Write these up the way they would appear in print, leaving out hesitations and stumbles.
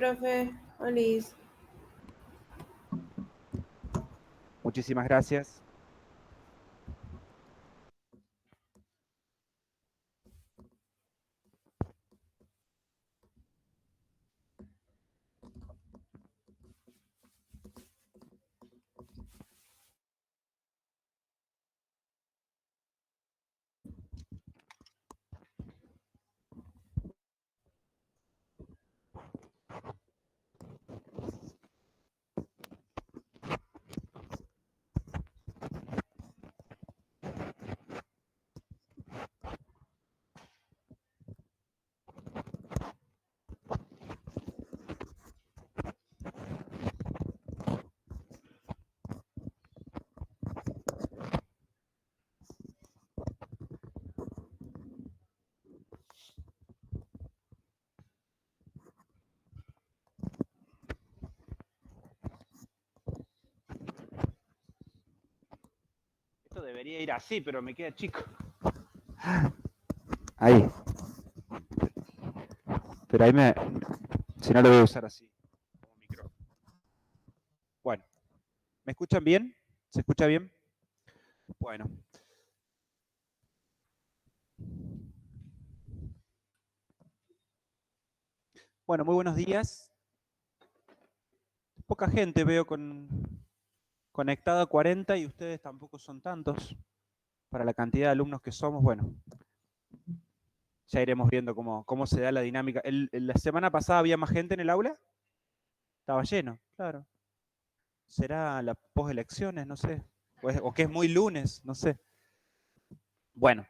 profe. Olis. Muchísimas gracias. Esto debería ir así, pero me queda chico. Ahí. Pero ahí si no lo voy a usar así, como micrófono. Bueno, ¿me escuchan bien? ¿Se escucha bien? Bueno. Bueno, muy buenos días. Poca gente veo conectada a 40 y ustedes tampoco son tantos. Para la cantidad de alumnos que somos, bueno, ya iremos viendo cómo se da la dinámica. ¿La semana pasada había más gente en el aula? Estaba lleno, claro. ¿Será la postelecciones? No sé. O que es muy lunes, no sé. Bueno,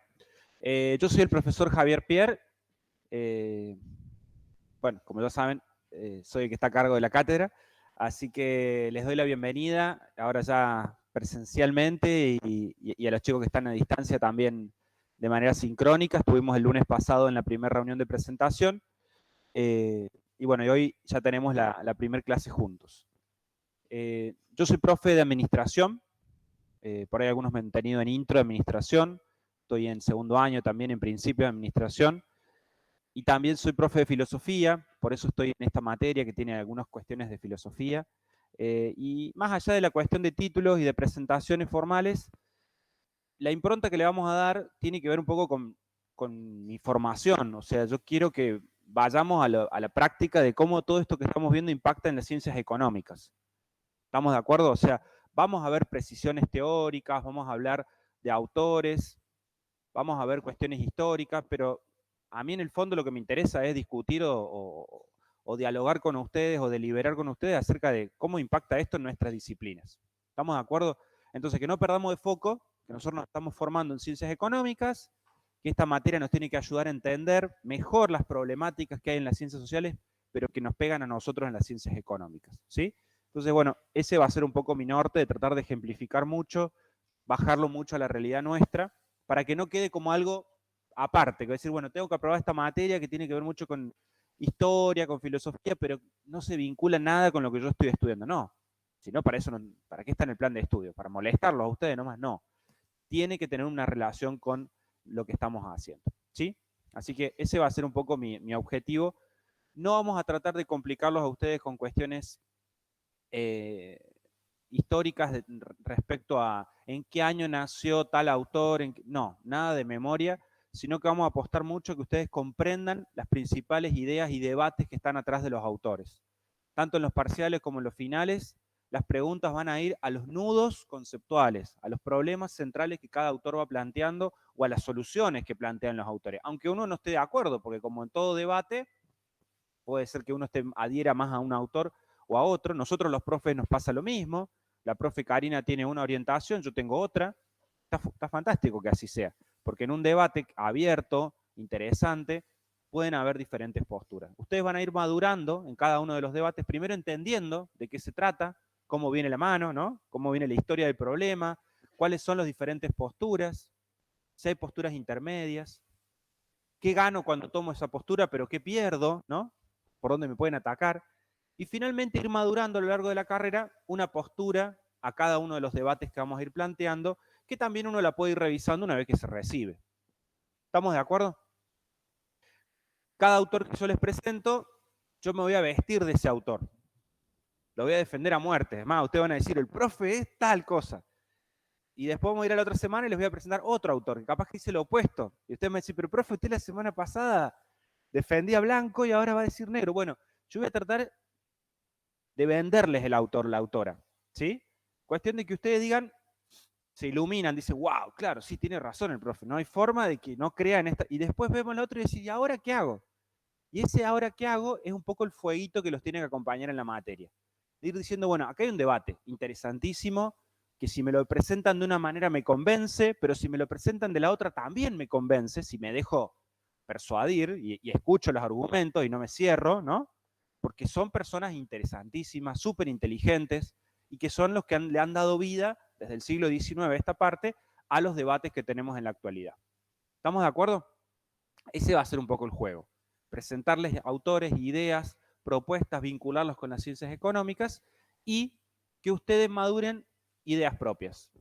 yo soy el profesor Javier Pierre. Bueno, como ya saben, soy el que está a cargo de la cátedra, así que les doy la bienvenida, ahora ya presencialmente, y a los chicos que están a distancia también de manera sincrónica. Estuvimos el lunes pasado en la primera reunión de presentación, y bueno, y hoy ya tenemos la primera clase juntos. Yo soy profe de administración, por ahí algunos me han tenido en intro de administración, estoy en segundo año también en principio de administración, y también soy profe de filosofía, por eso estoy en esta materia que tiene algunas cuestiones de filosofía. Y más allá de la cuestión de títulos y de presentaciones formales, la impronta que le vamos a dar tiene que ver un poco con mi formación. O sea, yo quiero que vayamos a la práctica de cómo todo esto que estamos viendo impacta en las ciencias económicas. ¿Estamos de acuerdo? O sea, vamos a ver precisiones teóricas, vamos a hablar de autores, vamos a ver cuestiones históricas, pero a mí en el fondo lo que me interesa es discutir o dialogar con ustedes o deliberar con ustedes acerca de cómo impacta esto en nuestras disciplinas. ¿Estamos de acuerdo? Entonces, que no perdamos de foco, que nosotros nos estamos formando en ciencias económicas, que esta materia nos tiene que ayudar a entender mejor las problemáticas que hay en las ciencias sociales, pero que nos pegan a nosotros en las ciencias económicas, ¿sí? Entonces, bueno, ese va a ser un poco mi norte, de tratar de ejemplificar mucho, bajarlo mucho a la realidad nuestra, para que no quede como algo aparte, que decir, bueno, tengo que aprobar esta materia que tiene que ver mucho con historia, con filosofía, pero no se vincula nada con lo que yo estoy estudiando. No, si no, para eso no, ¿para qué está en el plan de estudio? ¿Para molestarlos a ustedes nomás? No. Tiene que tener una relación con lo que estamos haciendo, ¿sí? Así que ese va a ser un poco mi objetivo. No vamos a tratar de complicarlos a ustedes con cuestiones históricas respecto a en qué año nació tal autor, no, nada de memoria, sino que vamos a apostar mucho que ustedes comprendan las principales ideas y debates que están atrás de los autores. Tanto en los parciales como en los finales, las preguntas van a ir a los nudos conceptuales, a los problemas centrales que cada autor va planteando o a las soluciones que plantean los autores. Aunque uno no esté de acuerdo, porque como en todo debate, puede ser que uno adhiera más a un autor o a otro. Nosotros los profes nos pasa lo mismo. La profe Karina tiene una orientación, yo tengo otra. Está fantástico que así sea, porque en un debate abierto, interesante, pueden haber diferentes posturas. Ustedes van a ir madurando en cada uno de los debates, primero entendiendo de qué se trata, cómo viene la mano, ¿no? Cómo viene la historia del problema, cuáles son las diferentes posturas, si hay posturas intermedias, qué gano cuando tomo esa postura, pero qué pierdo, ¿no? Por dónde me pueden atacar. Y finalmente ir madurando a lo largo de la carrera una postura a cada uno de los debates que vamos a ir planteando, que también uno la puede ir revisando una vez que se recibe. ¿Estamos de acuerdo? Cada autor que yo les presento, yo me voy a vestir de ese autor. Lo voy a defender a muerte. Es más, ustedes van a decir, el profe es tal cosa. Y después vamos a ir a la otra semana y les voy a presentar otro autor, que capaz que dice lo opuesto. Y usted me dice, pero profe, usted la semana pasada defendía blanco y ahora va a decir negro. Bueno, yo voy a tratar de venderles el autor, la autora. ¿Sí? Cuestión de que ustedes digan, se iluminan, dicen, wow, claro, sí, tiene razón el profe. No hay forma de que no crean esta. Y después vemos el otro y decimos, ¿y ahora qué hago? Y ese ahora qué hago es un poco el fueguito que los tiene que acompañar en la materia. De ir diciendo, bueno, acá hay un debate interesantísimo, que si me lo presentan de una manera me convence, pero si me lo presentan de la otra también me convence, si me dejo persuadir y escucho los argumentos y no me cierro, ¿no? Porque son personas interesantísimas, súper inteligentes, y que son los que le han dado vida desde el siglo XIX, esta parte, a los debates que tenemos en la actualidad. ¿Estamos de acuerdo? Ese va a ser un poco el juego. Presentarles autores, ideas, propuestas, vincularlos con las ciencias económicas y que ustedes maduren ideas propias.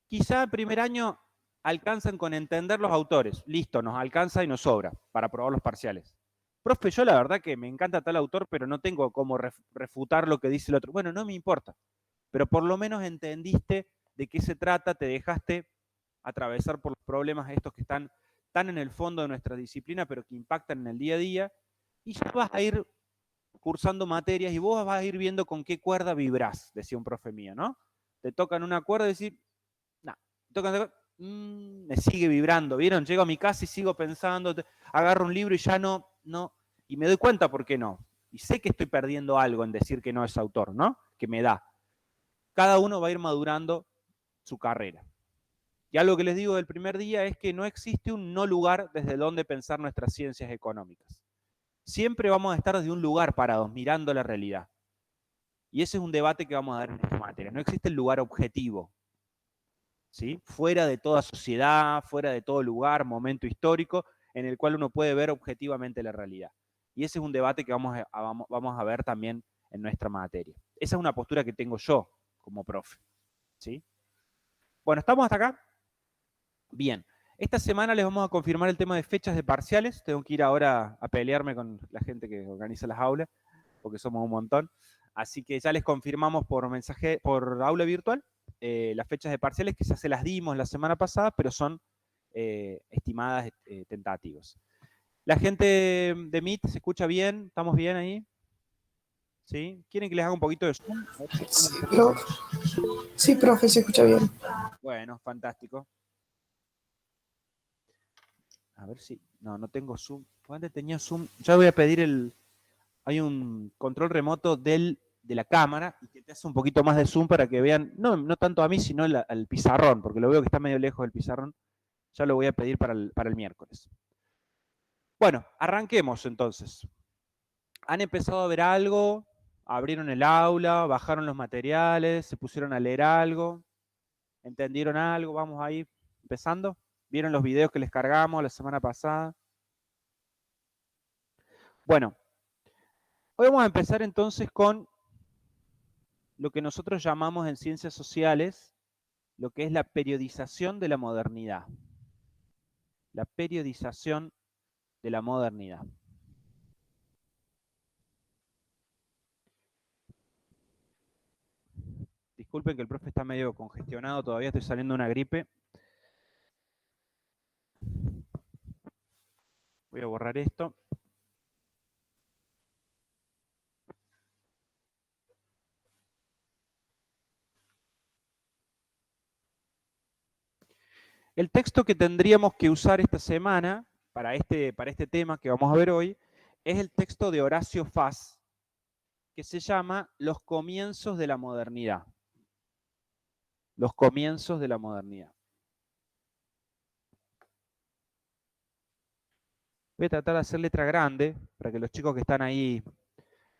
Quizá el primer año alcanzan con entender los autores. Listo, nos alcanza y nos sobra para probar los parciales. Profe, yo la verdad que me encanta tal autor, pero no tengo cómo refutar lo que dice el otro. Bueno, no me importa, pero por lo menos entendiste de qué se trata, te dejaste atravesar por los problemas estos que están tan en el fondo de nuestra disciplina, pero que impactan en el día a día, y ya vas a ir cursando materias y vos vas a ir viendo con qué cuerda vibrás, decía un profe mío, ¿no? Te tocan una cuerda y decís, no, me sigue vibrando, ¿vieron? Llego a mi casa y sigo pensando, agarro un libro y ya no, y me doy cuenta por qué no. Y sé que estoy perdiendo algo en decir que no es autor, ¿no? Que me da. Cada uno va a ir madurando su carrera. Y algo que les digo del primer día es que no existe un no lugar desde donde pensar nuestras ciencias económicas. Siempre vamos a estar desde un lugar parados, mirando la realidad. Y ese es un debate que vamos a dar en esta materia. No existe el lugar objetivo, ¿sí? Fuera de toda sociedad, fuera de todo lugar, momento histórico, en el cual uno puede ver objetivamente la realidad. Y ese es un debate que vamos a ver también en nuestra materia. Esa es una postura que tengo yo como profe, ¿sí? Bueno, ¿estamos hasta acá? Bien. Esta semana les vamos a confirmar el tema de fechas de parciales. Tengo que ir ahora a pelearme con la gente que organiza las aulas, porque somos un montón. Así que ya les confirmamos por mensaje, por aula virtual, las fechas de parciales que ya se las dimos la semana pasada, pero son estimadas tentativas. ¿La gente de Meet se escucha bien? ¿Estamos bien ahí? ¿Sí? ¿Quieren que les haga un poquito de zoom? Sí, profe, se escucha bien. Bueno, fantástico. A ver si... No tengo zoom. ¿Cuándo tenía zoom? Ya voy a pedir hay un control remoto de la cámara y que te hace un poquito más de zoom para que vean, no tanto a mí, sino al pizarrón, porque lo veo que está medio lejos del pizarrón. Ya lo voy a pedir para el miércoles. Bueno, arranquemos entonces. ¿Han empezado a ver algo? ¿Abrieron el aula? ¿Bajaron los materiales? ¿Se pusieron a leer algo? ¿Entendieron algo? Vamos ahí empezando. ¿Vieron los videos que les cargamos la semana pasada? Bueno, hoy vamos a empezar entonces con lo que nosotros llamamos en ciencias sociales lo que es la periodización de la modernidad. La periodización de la modernidad. Disculpen que el profe está medio congestionado, todavía estoy saliendo de una gripe. Voy a borrar esto. El texto que tendríamos que usar esta semana para este tema que vamos a ver hoy es el texto de Horacio Faz, que se llama Los comienzos de la modernidad. Los comienzos de la modernidad. Voy a tratar de hacer letra grande para que los chicos que están ahí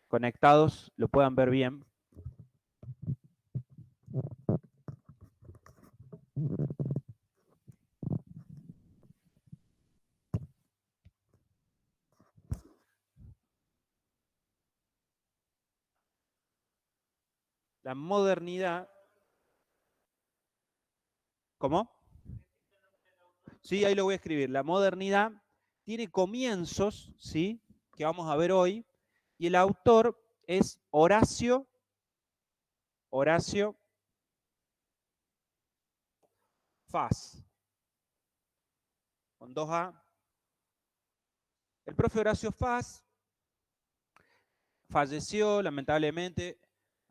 conectados lo puedan ver bien. La modernidad. ¿Cómo? Sí, ahí lo voy a escribir. La modernidad tiene comienzos, ¿sí? Que vamos a ver hoy, y el autor es Horacio Faz, con 2A. El profe Horacio Faz falleció lamentablemente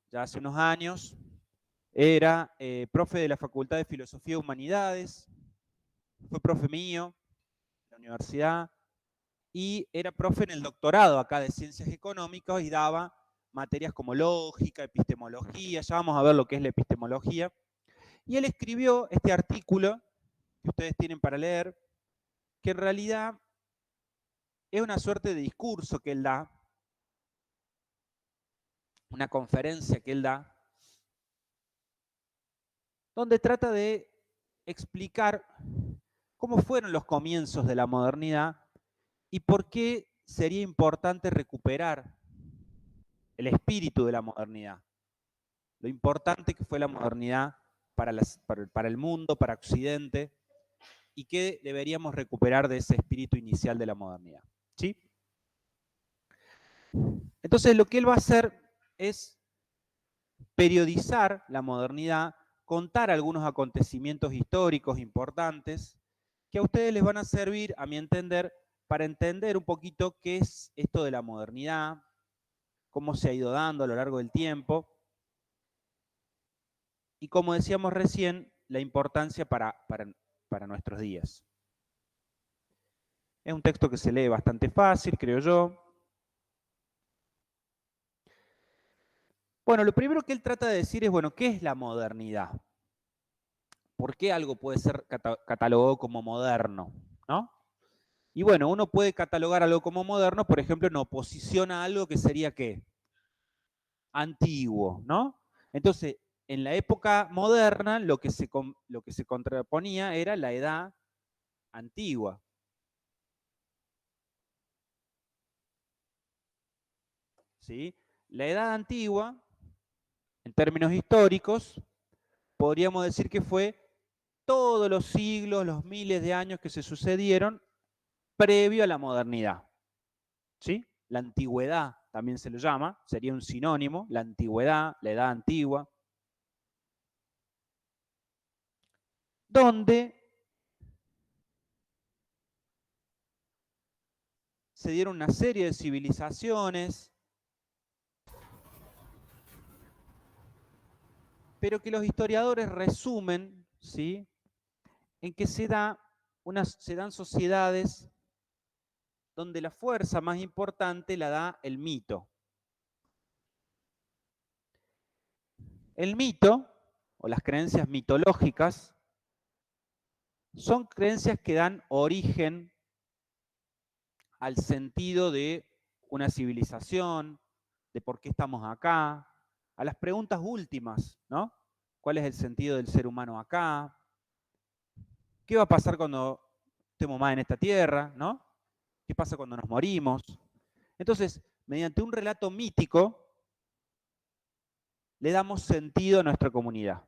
ya hace unos años. Era profe de la Facultad de Filosofía y Humanidades, fue profe mío en la universidad y era profe en el doctorado acá de Ciencias Económicas y daba materias como lógica, epistemología, ya vamos a ver lo que es la epistemología. Y él escribió este artículo que ustedes tienen para leer, que en realidad es una suerte de discurso que él da, una conferencia que él da, donde trata de explicar cómo fueron los comienzos de la modernidad y por qué sería importante recuperar el espíritu de la modernidad, lo importante que fue la modernidad para el mundo, para Occidente, y qué deberíamos recuperar de ese espíritu inicial de la modernidad. ¿Sí? Entonces lo que él va a hacer es periodizar la modernidad, contar algunos acontecimientos históricos importantes que a ustedes les van a servir, a mi entender, para entender un poquito qué es esto de la modernidad, cómo se ha ido dando a lo largo del tiempo, y como decíamos recién, la importancia para nuestros días. Es un texto que se lee bastante fácil, creo yo. Bueno, lo primero que él trata de decir es, bueno, ¿qué es la modernidad? ¿Por qué algo puede ser catalogado como moderno? ¿No? Y bueno, uno puede catalogar algo como moderno, por ejemplo, en oposición a algo que sería ¿qué? Antiguo, ¿no? Entonces, en la época moderna, lo que se contraponía era la edad antigua. ¿Sí? La edad antigua, en términos históricos, podríamos decir que fue todos los siglos, los miles de años que se sucedieron previo a la modernidad. ¿Sí? La antigüedad también se lo llama, sería un sinónimo, la antigüedad, la edad antigua, donde se dieron una serie de civilizaciones, pero que los historiadores resumen, ¿sí?, en que se dan sociedades donde la fuerza más importante la da el mito. El mito, o las creencias mitológicas, son creencias que dan origen al sentido de una civilización, de por qué estamos acá, a las preguntas últimas, ¿no? ¿Cuál es el sentido del ser humano acá? ¿Qué va a pasar cuando estemos más en esta tierra, ¿no? ¿Qué pasa cuando nos morimos? Entonces, mediante un relato mítico, le damos sentido a nuestra comunidad.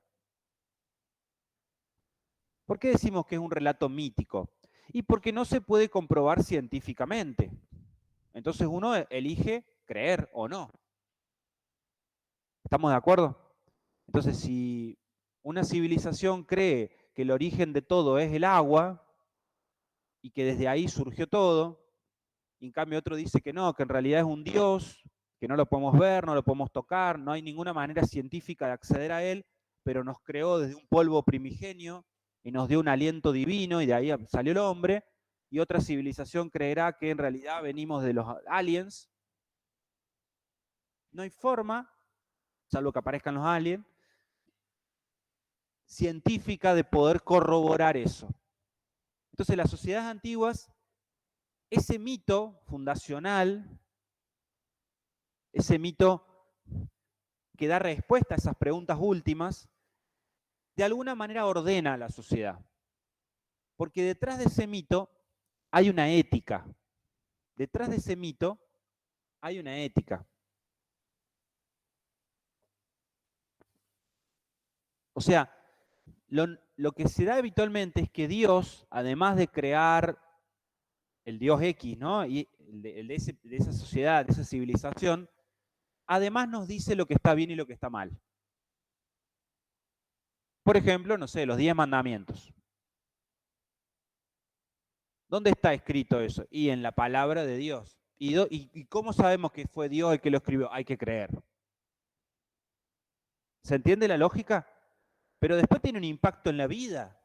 ¿Por qué decimos que es un relato mítico? Y porque no se puede comprobar científicamente. Entonces uno elige creer o no. ¿Estamos de acuerdo? Entonces, si una civilización cree que el origen de todo es el agua y que desde ahí surgió todo, y en cambio otro dice que no, que en realidad es un dios, que no lo podemos ver, no lo podemos tocar, no hay ninguna manera científica de acceder a él, pero nos creó desde un polvo primigenio y nos dio un aliento divino y de ahí salió el hombre, y otra civilización creerá que en realidad venimos de los aliens. No hay forma, salvo que aparezcan los aliens, científica de poder corroborar eso. Entonces, las sociedades antiguas, ese mito fundacional, ese mito que da respuesta a esas preguntas últimas, de alguna manera ordena a la sociedad. Porque detrás de ese mito hay una ética. Detrás de ese mito hay una ética. O sea, lo que se da habitualmente es que Dios, además de crear el Dios X, ¿no? Y de esa sociedad, de esa civilización, además nos dice lo que está bien y lo que está mal. Por ejemplo, no sé, los 10 mandamientos. ¿Dónde está escrito eso? Y en la palabra de Dios. ¿Y cómo sabemos que fue Dios el que lo escribió? Hay que creer. ¿Se entiende la lógica? Pero después tiene un impacto en la vida.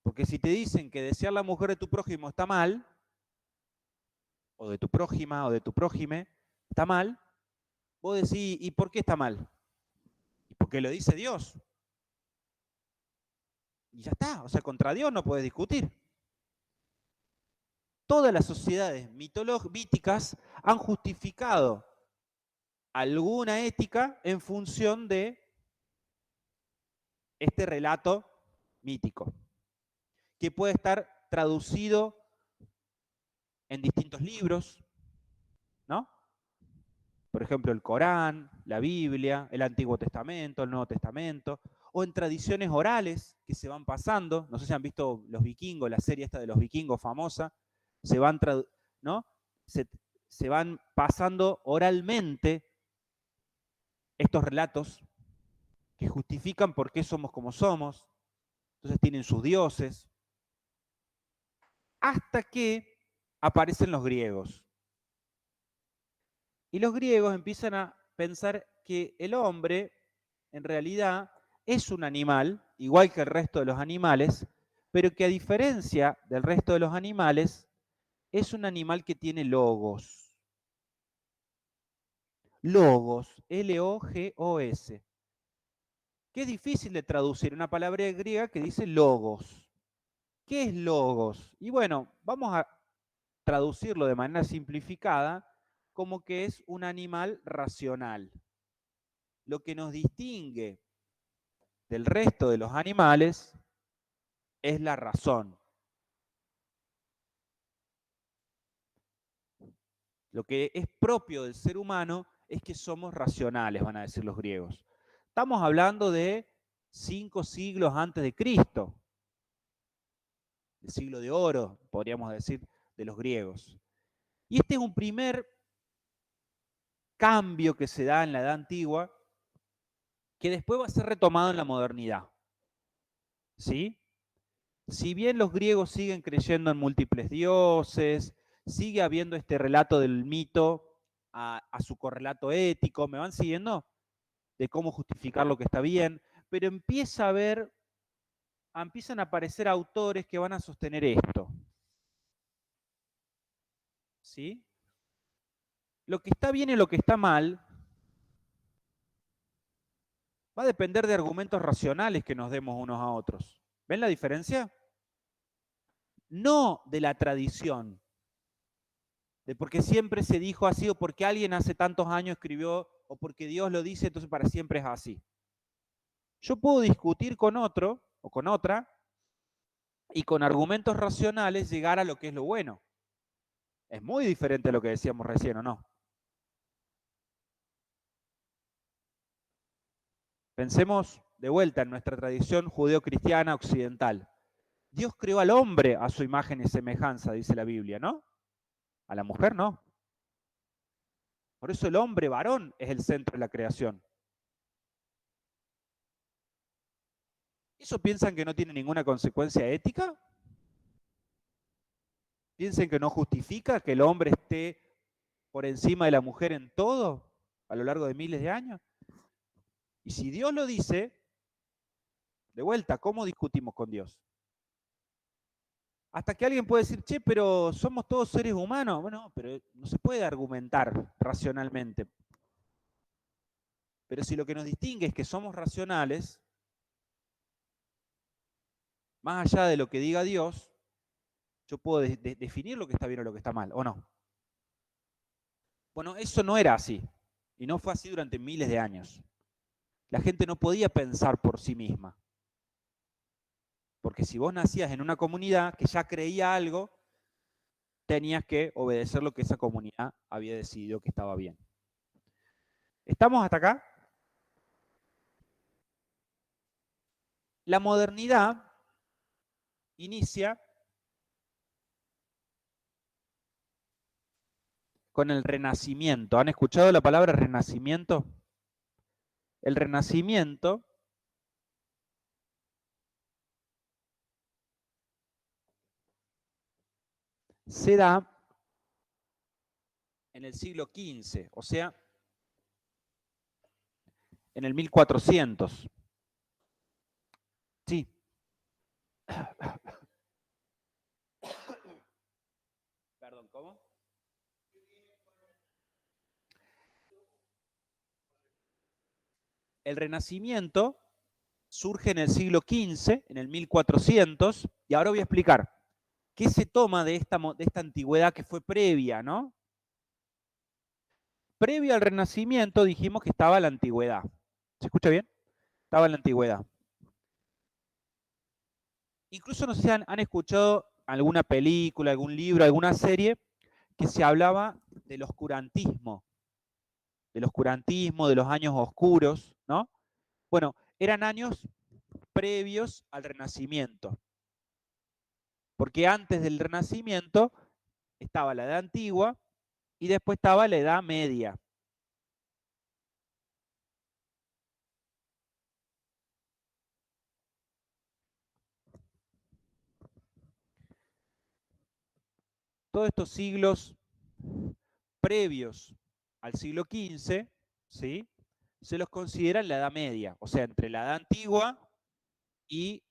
Porque si te dicen que desear la mujer de tu prójimo está mal, o de tu prójima, o de tu prójime, está mal, vos decís, ¿y por qué está mal? Y porque lo dice Dios. Y ya está, o sea, contra Dios no puedes discutir. Todas las sociedades míticas han justificado alguna ética en función de este relato mítico, que puede estar traducido en distintos libros, ¿no? Por ejemplo, el Corán, la Biblia, el Antiguo Testamento, el Nuevo Testamento, o en tradiciones orales que se van pasando. No sé si han visto Los Vikingos, la serie esta de los vikingos famosa, se van, ¿no? se van pasando oralmente estos relatos que justifican por qué somos como somos. Entonces tienen sus dioses. Hasta que aparecen los griegos. Y los griegos empiezan a pensar que el hombre, en realidad, es un animal, igual que el resto de los animales, pero que a diferencia del resto de los animales, es un animal que tiene logos. Logos, L-O-G-O-S. Que es difícil de traducir una palabra griega que dice logos. ¿Qué es logos? Y bueno, vamos a traducirlo de manera simplificada como que es un animal racional. Lo que nos distingue del resto de los animales es la razón. Lo que es propio del ser humano es que somos racionales, van a decir los griegos. Estamos hablando de 5 siglos antes de Cristo, el siglo de oro, podríamos decir, de los griegos. Y este es un primer cambio que se da en la Edad Antigua, que después va a ser retomado en la modernidad. ¿Sí? Si bien los griegos siguen creyendo en múltiples dioses, sigue habiendo este relato del mito a su correlato ético, ¿me van siguiendo? De cómo justificar lo que está bien, pero empiezan a aparecer autores que van a sostener esto. ¿Sí? Lo que está bien y lo que está mal va a depender de argumentos racionales que nos demos unos a otros. ¿Ven la diferencia? No de la tradición, de porque siempre se dijo así o porque alguien hace tantos años escribió o porque Dios lo dice, entonces para siempre es así. Yo puedo discutir con otro o con otra y con argumentos racionales llegar a lo que es lo bueno. Es muy diferente a lo que decíamos recién, ¿o no? Pensemos de vuelta en nuestra tradición judeocristiana occidental. Dios creó al hombre a su imagen y semejanza, dice la Biblia, ¿no? A la mujer no. Por eso el hombre varón es el centro de la creación. ¿Eso piensan que no tiene ninguna consecuencia ética? ¿Piensan que no justifica que el hombre esté por encima de la mujer en todo a lo largo de miles de años? Y si Dios lo dice, de vuelta, ¿cómo discutimos con Dios? Hasta que alguien puede decir, che, pero somos todos seres humanos. Bueno, pero no se puede argumentar racionalmente. Pero si lo que nos distingue es que somos racionales, más allá de lo que diga Dios, yo puedo definir lo que está bien o lo que está mal, ¿o no? Bueno, eso no era así. Y no fue así durante miles de años. La gente no podía pensar por sí misma. Porque si vos nacías en una comunidad que ya creía algo, tenías que obedecer lo que esa comunidad había decidido que estaba bien. ¿Estamos hasta acá? La modernidad inicia con el Renacimiento. ¿Han escuchado la palabra Renacimiento? El Renacimiento se da en el siglo XV, o sea, en el 1400. Sí. Perdón, ¿cómo? El Renacimiento surge en el siglo XV, en el 1400, y ahora voy a explicar qué se toma de esta antigüedad que fue previa, ¿no? Previa al Renacimiento dijimos que estaba la antigüedad. ¿Se escucha bien? Estaba la antigüedad. Incluso no sé si han escuchado alguna película, algún libro, alguna serie que se hablaba del oscurantismo, de los años oscuros, ¿no? Bueno, eran años previos al Renacimiento, porque antes del Renacimiento estaba la Edad Antigua y después estaba la Edad Media. Todos estos siglos previos al siglo XV, ¿sí? Se los considera la Edad Media, o sea, entre la Edad Antigua y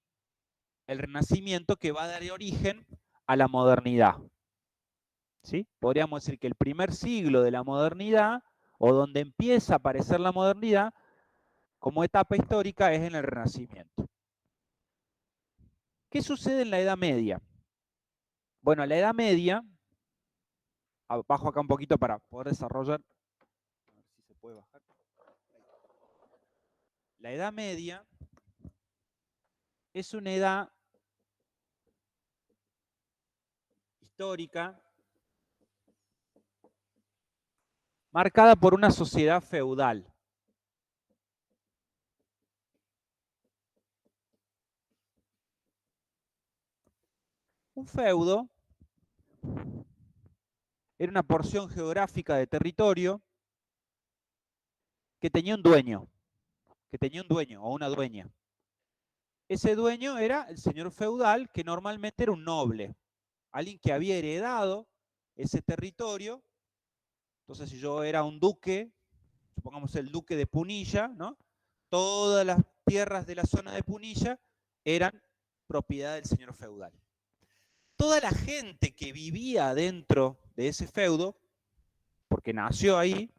el Renacimiento, que va a dar origen a la modernidad. ¿Sí? Podríamos decir que el primer siglo de la modernidad, o donde empieza a aparecer la modernidad, como etapa histórica, es en el Renacimiento. ¿Qué sucede en la Edad Media? Bueno, la Edad Media, bajo acá un poquito para poder desarrollar, a ver si se puede bajar. La Edad Media es una edad histórica marcada por una sociedad feudal. Un feudo era una porción geográfica de territorio que tenía un dueño, o una dueña. Ese dueño era el señor feudal, que normalmente era un noble, alguien que había heredado ese territorio. Entonces, si yo era un duque, supongamos el duque de Punilla, ¿no? Todas las tierras de la zona de Punilla eran propiedad del señor feudal. Toda la gente que vivía dentro de ese feudo, porque nació ahí,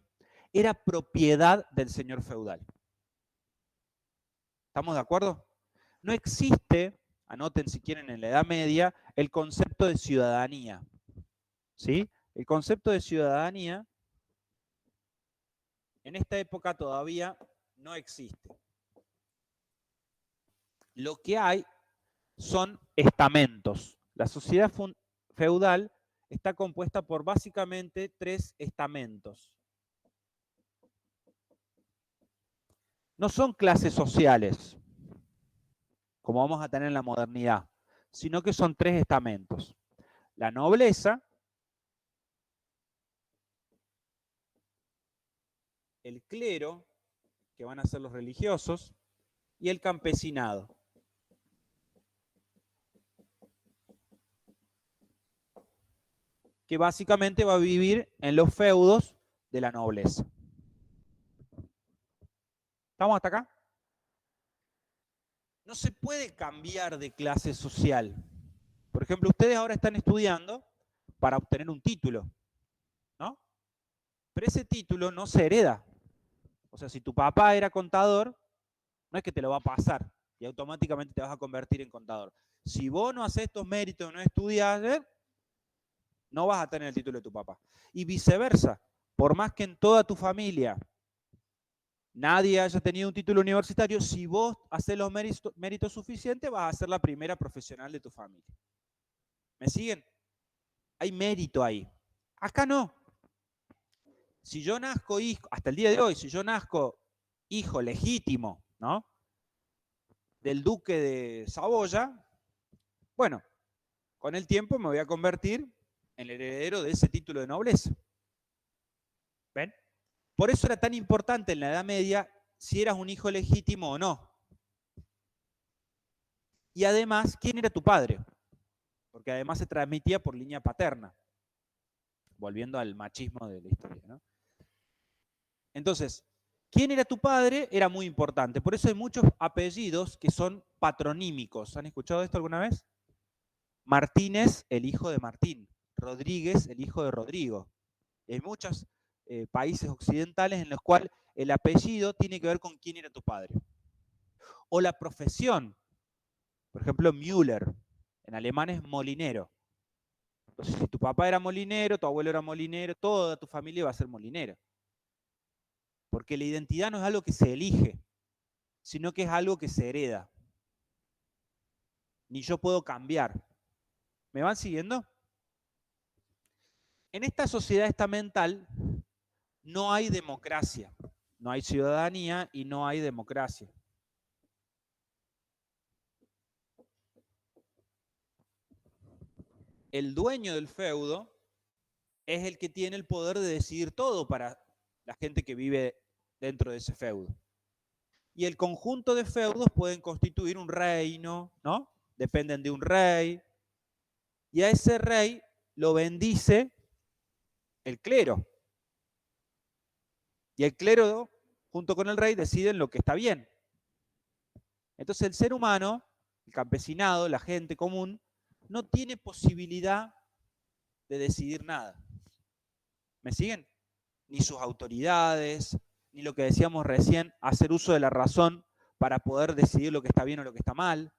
era propiedad del señor feudal. ¿Estamos de acuerdo? No existe, anoten si quieren en la Edad Media, el concepto de ciudadanía. ¿Sí? El concepto de ciudadanía en esta época todavía no existe. Lo que hay son estamentos. La sociedad feudal está compuesta por básicamente 3 estamentos. No son clases sociales, como vamos a tener en la modernidad, sino que son 3 estamentos. La nobleza, el clero, que van a ser los religiosos, y el campesinado. Que básicamente va a vivir en los feudos de la nobleza. ¿Estamos hasta acá? No se puede cambiar de clase social. Por ejemplo, ustedes ahora están estudiando para obtener un título, ¿no? Pero ese título no se hereda. O sea, si tu papá era contador, no es que te lo va a pasar y automáticamente te vas a convertir en contador. Si vos no haces estos méritos, no estudias, no vas a tener el título de tu papá. Y viceversa, por más que en toda tu familia nadie haya tenido un título universitario, si vos haces los méritos suficientes, vas a ser la primera profesional de tu familia. ¿Me siguen? Hay mérito ahí. Acá no. Si yo nazco hijo, hasta el día de hoy, si yo nazco hijo legítimo, ¿no? Del duque de Saboya, bueno, con el tiempo me voy a convertir en el heredero de ese título de nobleza. ¿Ven? Por eso era tan importante en la Edad Media si eras un hijo legítimo o no. Y además, ¿quién era tu padre? Porque además se transmitía por línea paterna, volviendo al machismo de la historia, ¿no? Entonces, ¿quién era tu padre? Era muy importante. Por eso hay muchos apellidos que son patronímicos. ¿Han escuchado esto alguna vez? Martínez, el hijo de Martín. Rodríguez, el hijo de Rodrigo. Y hay muchos países occidentales en los cuales el apellido tiene que ver con quién era tu padre. O la profesión. Por ejemplo, Müller. En alemán es molinero. Entonces, si tu papá era molinero, tu abuelo era molinero, toda tu familia va a ser molinera. Porque la identidad no es algo que se elige, sino que es algo que se hereda. Ni yo puedo cambiar. ¿Me van siguiendo? En esta sociedad estamental no hay democracia, no hay ciudadanía y no hay democracia. El dueño del feudo es el que tiene el poder de decidir todo para la gente que vive dentro de ese feudo. Y el conjunto de feudos pueden constituir un reino, ¿no? Dependen de un rey. Y a ese rey lo bendice el clero. Y el clero, junto con el rey, deciden lo que está bien. Entonces el ser humano, el campesinado, la gente común, no tiene posibilidad de decidir nada. ¿Me siguen? Ni sus autoridades, ni lo que decíamos recién, hacer uso de la razón para poder decidir lo que está bien o lo que está mal.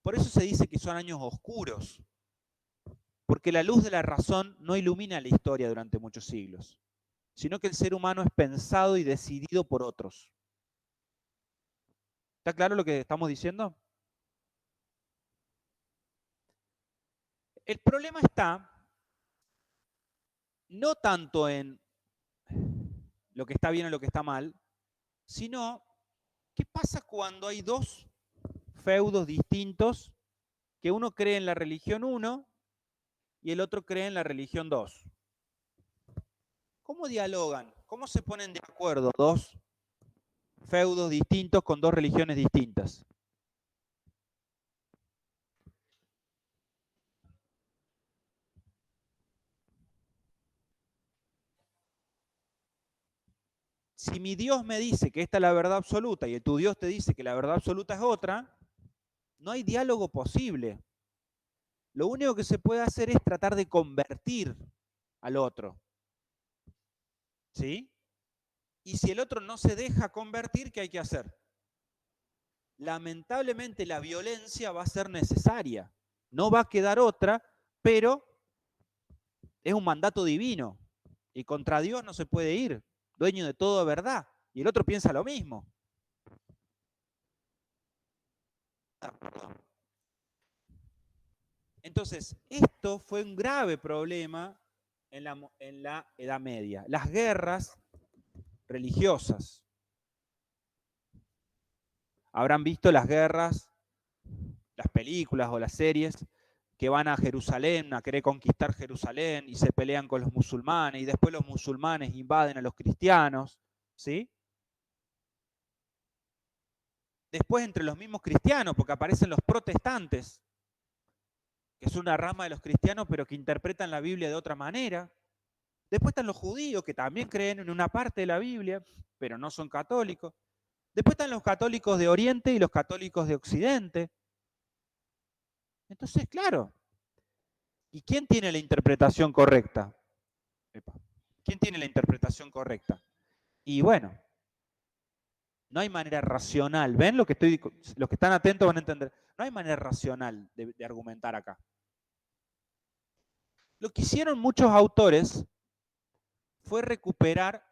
Por eso se dice que son años oscuros, porque la luz de la razón no ilumina la historia durante muchos siglos, sino que el ser humano es pensado y decidido por otros. ¿Está claro lo que estamos diciendo? El problema está no tanto en lo que está bien o lo que está mal, sino qué pasa cuando hay dos feudos distintos, que uno cree en la religión 1 y el otro cree en la religión 2. ¿Cómo dialogan? ¿Cómo se ponen de acuerdo dos feudos distintos con dos religiones distintas? Si mi Dios me dice que esta es la verdad absoluta y tu Dios te dice que la verdad absoluta es otra, no hay diálogo posible. Lo único que se puede hacer es tratar de convertir al otro. ¿Sí? Y si el otro no se deja convertir, ¿qué hay que hacer? Lamentablemente la violencia va a ser necesaria. No va a quedar otra, pero es un mandato divino. Y contra Dios no se puede ir, dueño de toda verdad. Y el otro piensa lo mismo. Entonces, esto fue un grave problema en la Edad Media. Las guerras religiosas. Habrán visto las guerras, las películas o las series que van a Jerusalén a querer conquistar Jerusalén y se pelean con los musulmanes y después los musulmanes invaden a los cristianos, ¿sí? Después entre los mismos cristianos, porque aparecen los protestantes, que es una rama de los cristianos pero que interpretan la Biblia de otra manera. Después están los judíos que también creen en una parte de la Biblia, pero no son católicos. Después están los católicos de Oriente y los católicos de Occidente. Entonces, claro, ¿y quién tiene la interpretación correcta? ¿Quién tiene la interpretación correcta? Y bueno, no hay manera racional. ¿Ven lo que estoy? Los que están atentos van a entender. No hay manera racional de argumentar acá. Lo que hicieron muchos autores fue recuperar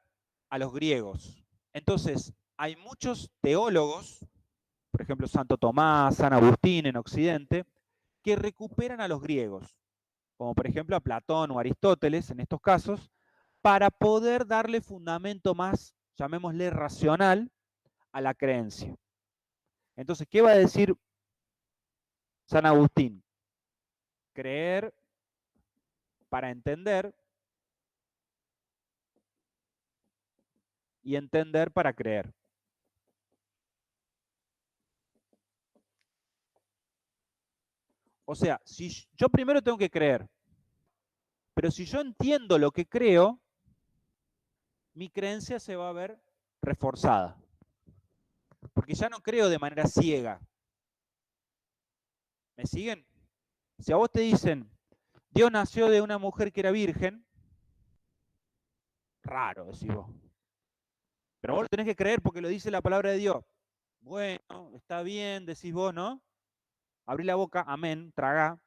a los griegos. Entonces, hay muchos teólogos, por ejemplo, Santo Tomás, San Agustín en Occidente, que recuperan a los griegos, como por ejemplo a Platón o Aristóteles en estos casos, para poder darle fundamento más, llamémosle racional, a la creencia. Entonces, ¿qué va a decir San Agustín? Creer para entender y entender para creer. O sea, si yo primero tengo que creer, pero si yo entiendo lo que creo, mi creencia se va a ver reforzada. Porque ya no creo de manera ciega. ¿Me siguen? Si a vos te dicen, Dios nació de una mujer que era virgen, raro, decís vos. Pero vos lo tenés que creer porque lo dice la palabra de Dios. Bueno, está bien, decís vos, ¿no? Abrí la boca, amén, tragá.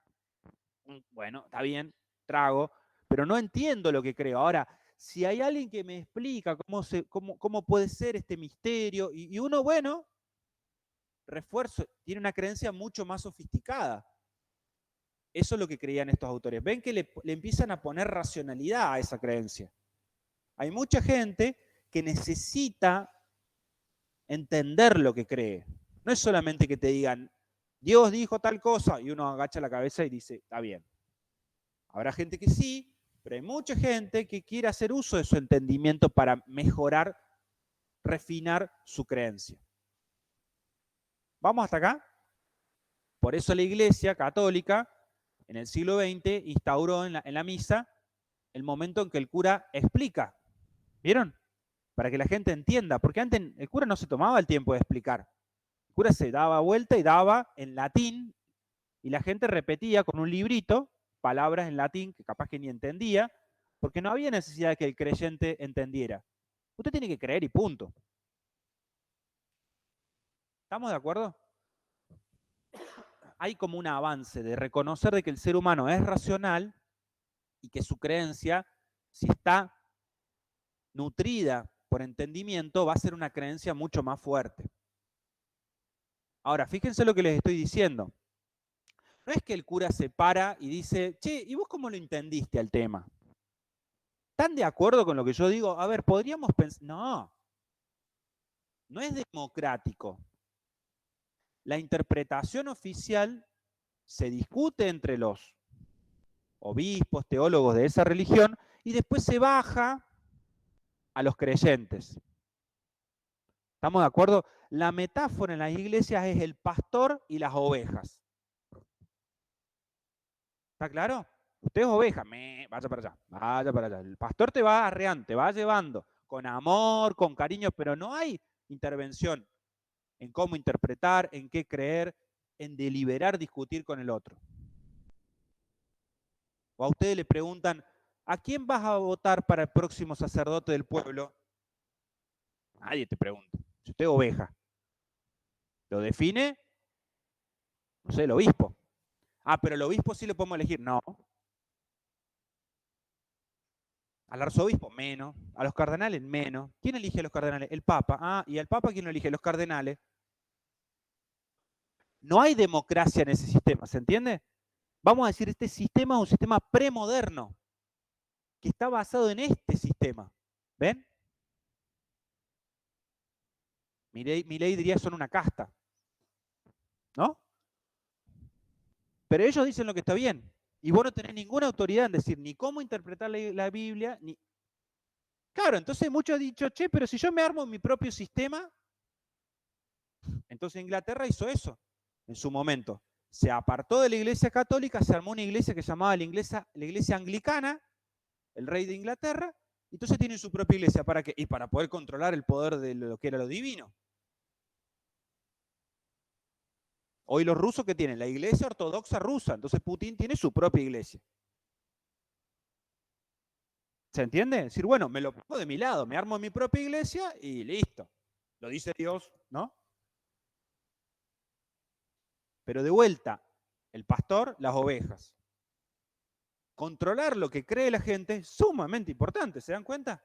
Bueno, está bien, trago, pero no entiendo lo que creo. Ahora, si hay alguien que me explica cómo puede ser este misterio, y uno, bueno, refuerzo, tiene una creencia mucho más sofisticada. Eso es lo que creían estos autores. Ven que le empiezan a poner racionalidad a esa creencia. Hay mucha gente que necesita entender lo que cree. No es solamente que te digan, Dios dijo tal cosa, y uno agacha la cabeza y dice, está bien. Habrá gente que sí, pero hay mucha gente que quiere hacer uso de su entendimiento para mejorar, refinar su creencia. ¿Vamos hasta acá? Por eso la Iglesia Católica, en el siglo XX, instauró en la misa el momento en que el cura explica. ¿Vieron? Para que la gente entienda, porque antes el cura no se tomaba el tiempo de explicar. El cura se daba vuelta y daba en latín, y la gente repetía con un librito palabras en latín que capaz que ni entendía, porque no había necesidad de que el creyente entendiera. Usted tiene que creer y punto. ¿Estamos de acuerdo? Hay como un avance de reconocer de que el ser humano es racional y que su creencia, si está nutrida por entendimiento, va a ser una creencia mucho más fuerte. Ahora, fíjense lo que les estoy diciendo. No es que el cura se para y dice, che, ¿y vos cómo lo entendiste al tema? ¿Están de acuerdo con lo que yo digo? A ver, podríamos pensar, no es democrático. La interpretación oficial se discute entre los obispos, teólogos de esa religión, y después se baja a los creyentes. ¿Estamos de acuerdo? La metáfora en las iglesias es el pastor y las ovejas. ¿Está claro? Usted es oveja, vaya para allá, vaya para allá. El pastor te va arreando, te va llevando con amor, con cariño, pero no hay intervención en cómo interpretar, en qué creer, en deliberar, discutir con el otro. O a ustedes le preguntan, ¿a quién vas a votar para el próximo sacerdote del pueblo? Nadie te pregunta. Si usted es oveja, ¿lo define? No sé, el obispo. Ah, pero el obispo sí lo podemos elegir. No. Al arzobispo, menos. A los cardenales, menos. ¿Quién elige a los cardenales? El Papa. Ah, ¿y al Papa quién lo elige? Los cardenales. No hay democracia en ese sistema, ¿se entiende? Vamos a decir, este sistema es un sistema premoderno, que está basado en este sistema. ¿Ven? Milei diría son una casta, ¿no? Pero ellos dicen lo que está bien. Y vos no tenés ninguna autoridad en decir ni cómo interpretar la Biblia, ni... Claro, entonces muchos han dicho, che, pero si yo me armo mi propio sistema, entonces Inglaterra hizo eso en su momento. Se apartó de la iglesia católica, se armó una iglesia que se llamaba la iglesia anglicana, el rey de Inglaterra, y entonces tienen su propia iglesia. ¿Para qué? Y para poder controlar el poder de lo que era lo divino. Hoy los rusos que tienen la iglesia ortodoxa rusa, entonces Putin tiene su propia iglesia. ¿Se entiende? Es decir, bueno, me lo pongo de mi lado, me armo mi propia iglesia y listo. Lo dice Dios, ¿no? Pero de vuelta, el pastor, las ovejas. Controlar lo que cree la gente es sumamente importante, ¿se dan cuenta?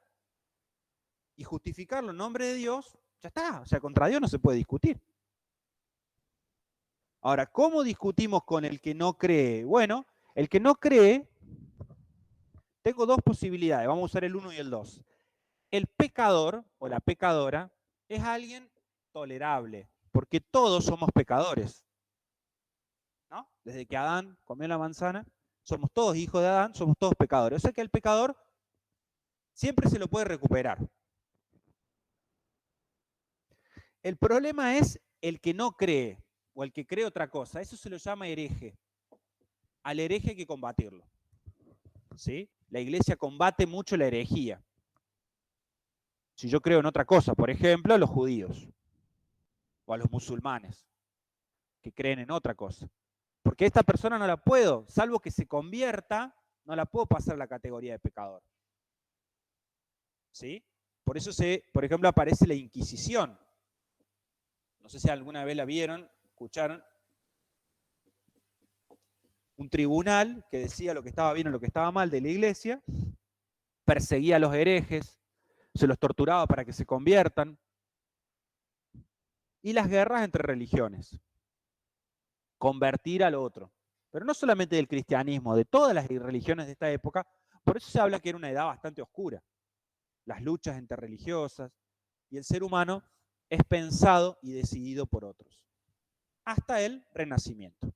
Y justificarlo en nombre de Dios, ya está. O sea, contra Dios no se puede discutir. Ahora, ¿cómo discutimos con el que no cree? Bueno, el que no cree, tengo dos posibilidades, vamos a usar el 1 y el 2. El pecador o la pecadora es alguien tolerable, porque todos somos pecadores, ¿no? Desde que Adán comió la manzana, somos todos hijos de Adán, somos todos pecadores. O sea que el pecador siempre se lo puede recuperar. El problema es el que no cree o el que cree otra cosa. Eso se lo llama hereje. Al hereje hay que combatirlo. ¿Sí? La iglesia combate mucho la herejía. Si yo creo en otra cosa, por ejemplo, a los judíos o a los musulmanes, que creen en otra cosa. Porque esta persona no la puedo, salvo que se convierta, no la puedo pasar a la categoría de pecador. ¿Sí? Por eso por ejemplo, aparece la Inquisición. No sé si alguna vez la vieron, escucharon. Un tribunal que decía lo que estaba bien o lo que estaba mal de la iglesia, perseguía a los herejes, se los torturaba para que se conviertan, y las guerras entre religiones, convertir al otro. Pero no solamente del cristianismo, de todas las religiones de esta época, por eso se habla que era una edad bastante oscura, las luchas interreligiosas, y el ser humano es pensado y decidido por otros, hasta el Renacimiento.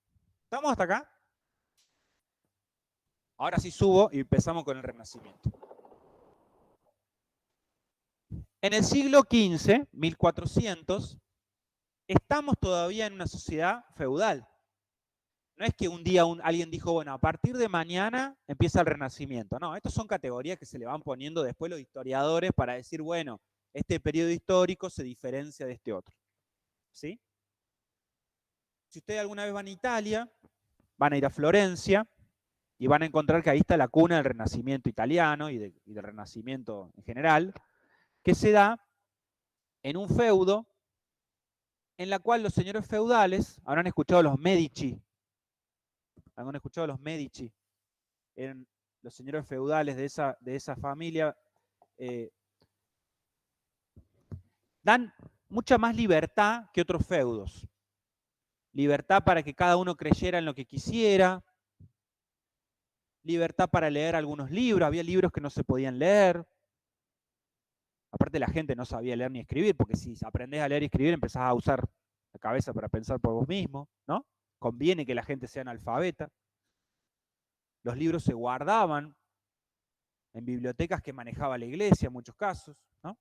¿Estamos hasta acá? Ahora sí subo y empezamos con el Renacimiento. En el siglo XV, 1400, estamos todavía en una sociedad feudal. No es que un día alguien dijo, bueno, a partir de mañana empieza el Renacimiento. No, estas son categorías que se le van poniendo después los historiadores para decir, bueno, este periodo histórico se diferencia de este otro. ¿Sí? Si ustedes alguna vez van a Italia, van a ir a Florencia y van a encontrar que ahí está la cuna del Renacimiento italiano y del Renacimiento en general, que se da en un feudo en la cual los señores feudales, habrán escuchado los Medici, habrán escuchado los Medici, eran los señores feudales de esa familia, dan mucha más libertad que otros feudos. Libertad para que cada uno creyera en lo que quisiera, libertad para leer algunos libros, había libros que no se podían leer. Aparte la gente no sabía leer ni escribir, porque si aprendés a leer y escribir empezás a usar la cabeza para pensar por vos mismo, ¿no? Conviene que la gente sea analfabeta. Los libros se guardaban en bibliotecas que manejaba la iglesia en muchos casos, ¿no?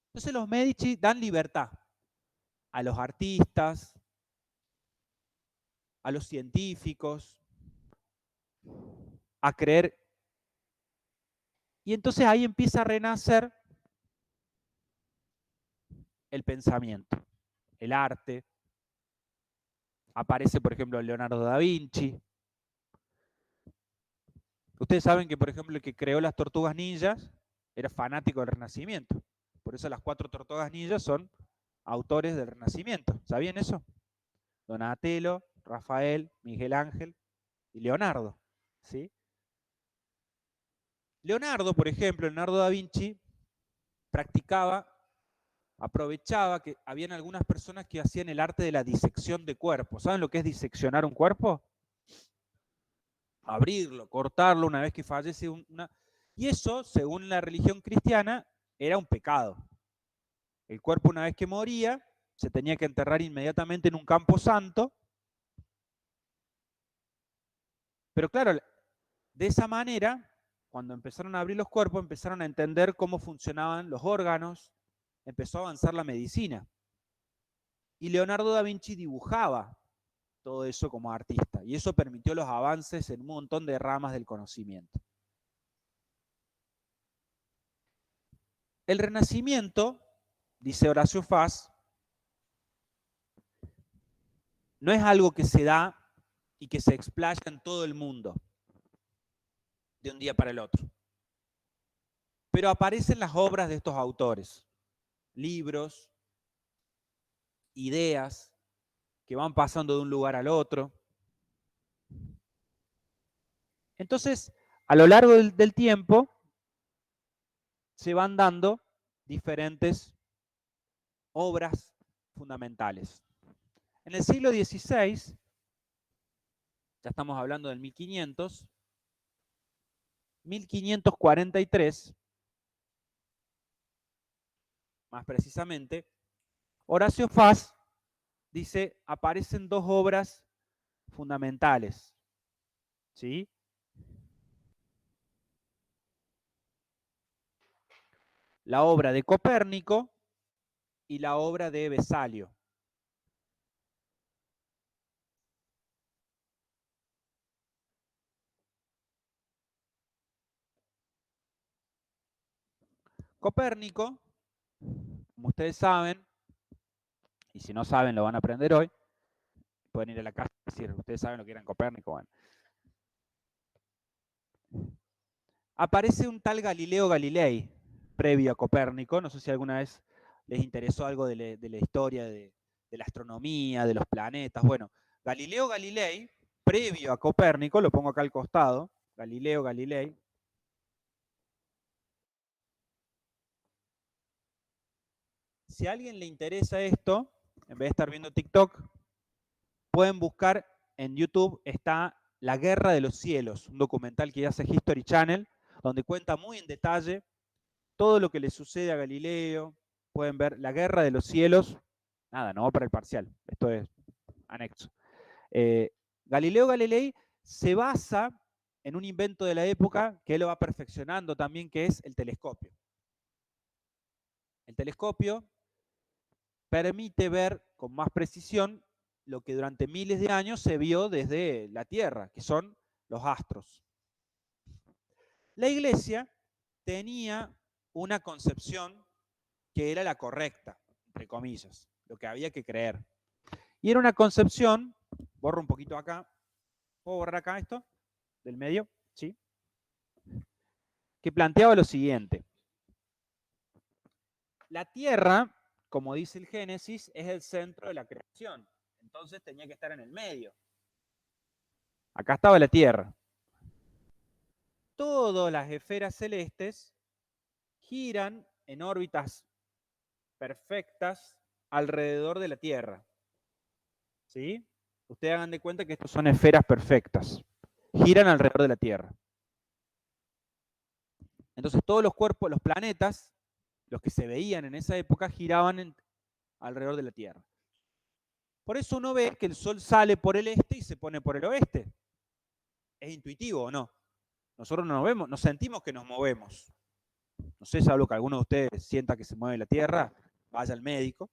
Entonces los Medici dan libertad a los artistas, a los científicos, a creer. Y entonces ahí empieza a renacer el pensamiento, el arte. Aparece, por ejemplo, Leonardo da Vinci. Ustedes saben que, por ejemplo, el que creó las tortugas ninjas era fanático del Renacimiento. Por eso las 4 tortugas ninjas son autores del Renacimiento. ¿Sabían eso? Donatello, Rafael, Miguel Ángel y Leonardo. ¿Sí? Leonardo, por ejemplo, Leonardo da Vinci, practicaba, aprovechaba que habían algunas personas que hacían el arte de la disección de cuerpos. ¿Saben lo que es diseccionar un cuerpo? Abrirlo, cortarlo una vez que fallece una... Y eso, según la religión cristiana, era un pecado. El cuerpo una vez que moría, se tenía que enterrar inmediatamente en un campo santo. Pero claro, de esa manera, cuando empezaron a abrir los cuerpos, empezaron a entender cómo funcionaban los órganos, empezó a avanzar la medicina. Y Leonardo da Vinci dibujaba todo eso como artista. Y eso permitió los avances en un montón de ramas del conocimiento. El Renacimiento, dice Horacio Faz, no es algo que se da y que se explaya en todo el mundo de un día para el otro. Pero aparecen las obras de estos autores, libros, ideas que van pasando de un lugar al otro. Entonces, a lo largo del tiempo, se van dando diferentes obras fundamentales. En el siglo XVI, ya estamos hablando del 1500, 1543, más precisamente, Horacio Faz dice, aparecen 2 obras fundamentales, ¿sí? La obra de Copérnico y la obra de Vesalio. Copérnico, como ustedes saben, y si no saben lo van a aprender hoy, pueden ir a la casa y decir, ustedes saben lo que era Copérnico. Bueno. Aparece un tal Galileo Galilei, previo a Copérnico, no sé si alguna vez les interesó algo de la historia de la astronomía, de los planetas. Bueno, Galileo Galilei, previo a Copérnico, lo pongo acá al costado, Galileo Galilei. Si a alguien le interesa esto, en vez de estar viendo TikTok, pueden buscar en YouTube, está La Guerra de los Cielos, un documental que hace History Channel, donde cuenta muy en detalle todo lo que le sucede a Galileo. Pueden ver La Guerra de los Cielos. Nada, no va para el parcial, esto es anexo. Galileo Galilei se basa en un invento de la época que él lo va perfeccionando también, que es el telescopio. El telescopio permite ver con más precisión lo que durante miles de años se vio desde la Tierra, que son los astros. La Iglesia tenía una concepción que era la correcta, entre comillas, lo que había que creer. Y era una concepción, borro un poquito acá, ¿puedo borrar acá esto? Del medio, ¿sí? Que planteaba lo siguiente. La Tierra, como dice el Génesis, es el centro de la creación. Entonces tenía que estar en el medio. Acá estaba la Tierra. Todas las esferas celestes giran en órbitas perfectas alrededor de la Tierra. ¿Sí? Ustedes hagan de cuenta que estas son esferas perfectas. Giran alrededor de la Tierra. Entonces todos los cuerpos, los planetas, los que se veían en esa época, giraban alrededor de la Tierra. Por eso uno ve que el Sol sale por el este y se pone por el oeste. ¿Es intuitivo o no? Nosotros no nos vemos, nos sentimos que nos movemos. No sé, salvo que alguno de ustedes sienta que se mueve la Tierra, vaya al médico.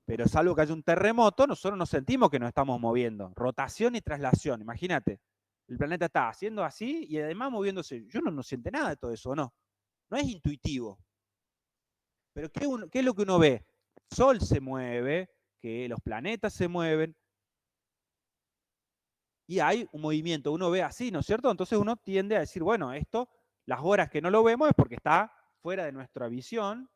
Pero salvo que haya un terremoto, nosotros nos sentimos que nos estamos moviendo. Rotación y traslación, imagínate. El planeta está haciendo así y además moviéndose. Yo no siente nada de todo eso, ¿no? No es intuitivo. Pero ¿qué es lo que uno ve? El Sol se mueve, que los planetas se mueven, y hay un movimiento, uno ve así, ¿no es cierto? Entonces uno tiende a decir, bueno, esto, las horas que no lo vemos es porque está fuera de nuestra visión,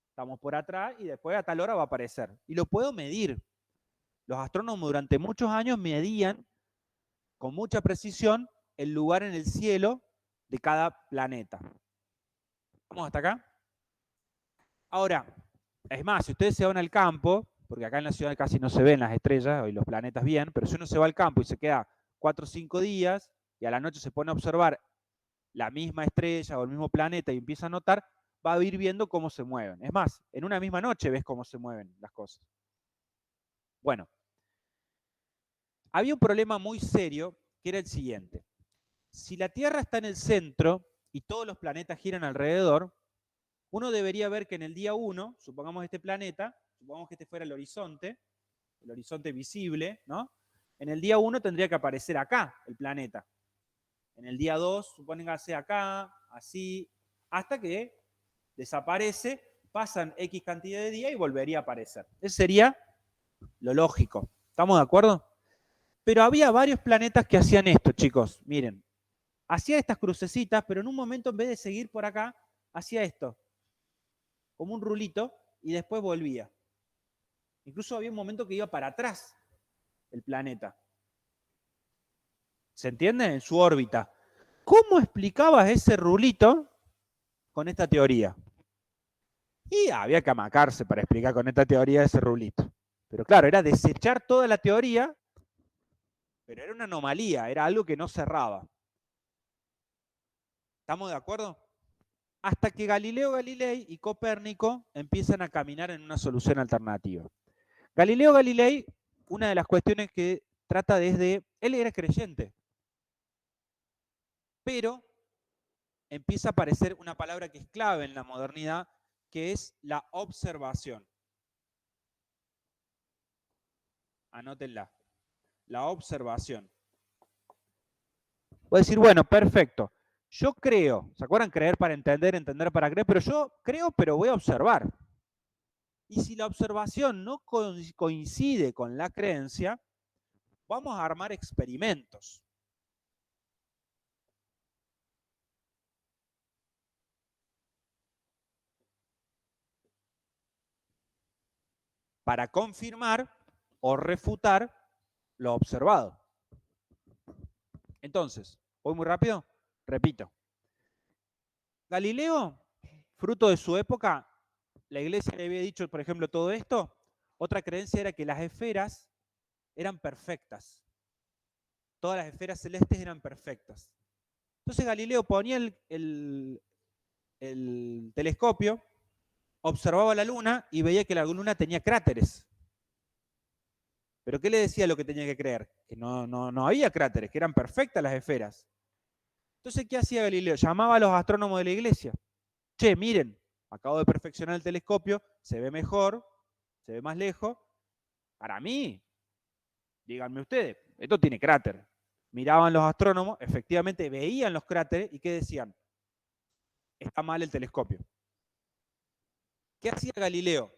estamos por atrás y después a tal hora va a aparecer. Y lo puedo medir. Los astrónomos durante muchos años medían con mucha precisión el lugar en el cielo de cada planeta. ¿Vamos hasta acá? Ahora, es más, si ustedes se van al campo, porque acá en la ciudad casi no se ven las estrellas y los planetas bien, pero si uno se va al campo y se queda 4 o 5 días y a la noche se pone a observar la misma estrella o el mismo planeta y empieza a notar, va a ir viendo cómo se mueven. Es más, en una misma noche ves cómo se mueven las cosas. Bueno, había un problema muy serio que era el siguiente. Si la Tierra está en el centro y todos los planetas giran alrededor, uno debería ver que en el día 1, supongamos este planeta, supongamos que este fuera el horizonte visible, ¿no? En el día 1 tendría que aparecer acá el planeta. En el día 2, supóngase acá, así, hasta que desaparece, pasan X cantidad de días y volvería a aparecer. Eso sería lo lógico. ¿Estamos de acuerdo? Pero había varios planetas que hacían esto, chicos. Miren, hacía estas crucecitas, pero en un momento en vez de seguir por acá, hacía esto, como un rulito, y después volvía. Incluso había un momento que iba para atrás el planeta. ¿Se entiende? En su órbita. ¿Cómo explicabas ese rulito con esta teoría? Y había que amacarse para explicar con esta teoría ese rulito. Pero claro, era desechar toda la teoría, pero era una anomalía, era algo que no cerraba. ¿Estamos de acuerdo? Hasta que Galileo Galilei y Copérnico empiezan a caminar en una solución alternativa. Galileo Galilei, una de las cuestiones que trata desde, él era creyente, pero empieza a aparecer una palabra que es clave en la modernidad, que es la observación. Anótenla. La observación. Voy a decir, bueno, perfecto. Yo creo, ¿se acuerdan? Creer para entender, entender para creer, pero yo creo, pero voy a observar. Y si la observación no coincide con la creencia, vamos a armar experimentos. Para confirmar o refutar lo observado. Entonces, ¿voy muy rápido? Repito. Galileo, fruto de su época, la iglesia le había dicho, por ejemplo, todo esto. Otra creencia era que las esferas eran perfectas. Todas las esferas celestes eran perfectas. Entonces Galileo ponía el telescopio, observaba la luna y veía que la luna tenía cráteres. ¿Pero qué le decía lo que tenía que creer? Que no había cráteres, que eran perfectas las esferas. Entonces, ¿qué hacía Galileo? Llamaba a los astrónomos de la iglesia. Che, miren, acabo de perfeccionar el telescopio, se ve mejor, se ve más lejos. Para mí, díganme ustedes, esto tiene cráter. Miraban los astrónomos, efectivamente veían los cráteres y ¿qué decían? Está mal el telescopio. ¿Qué hacía Galileo?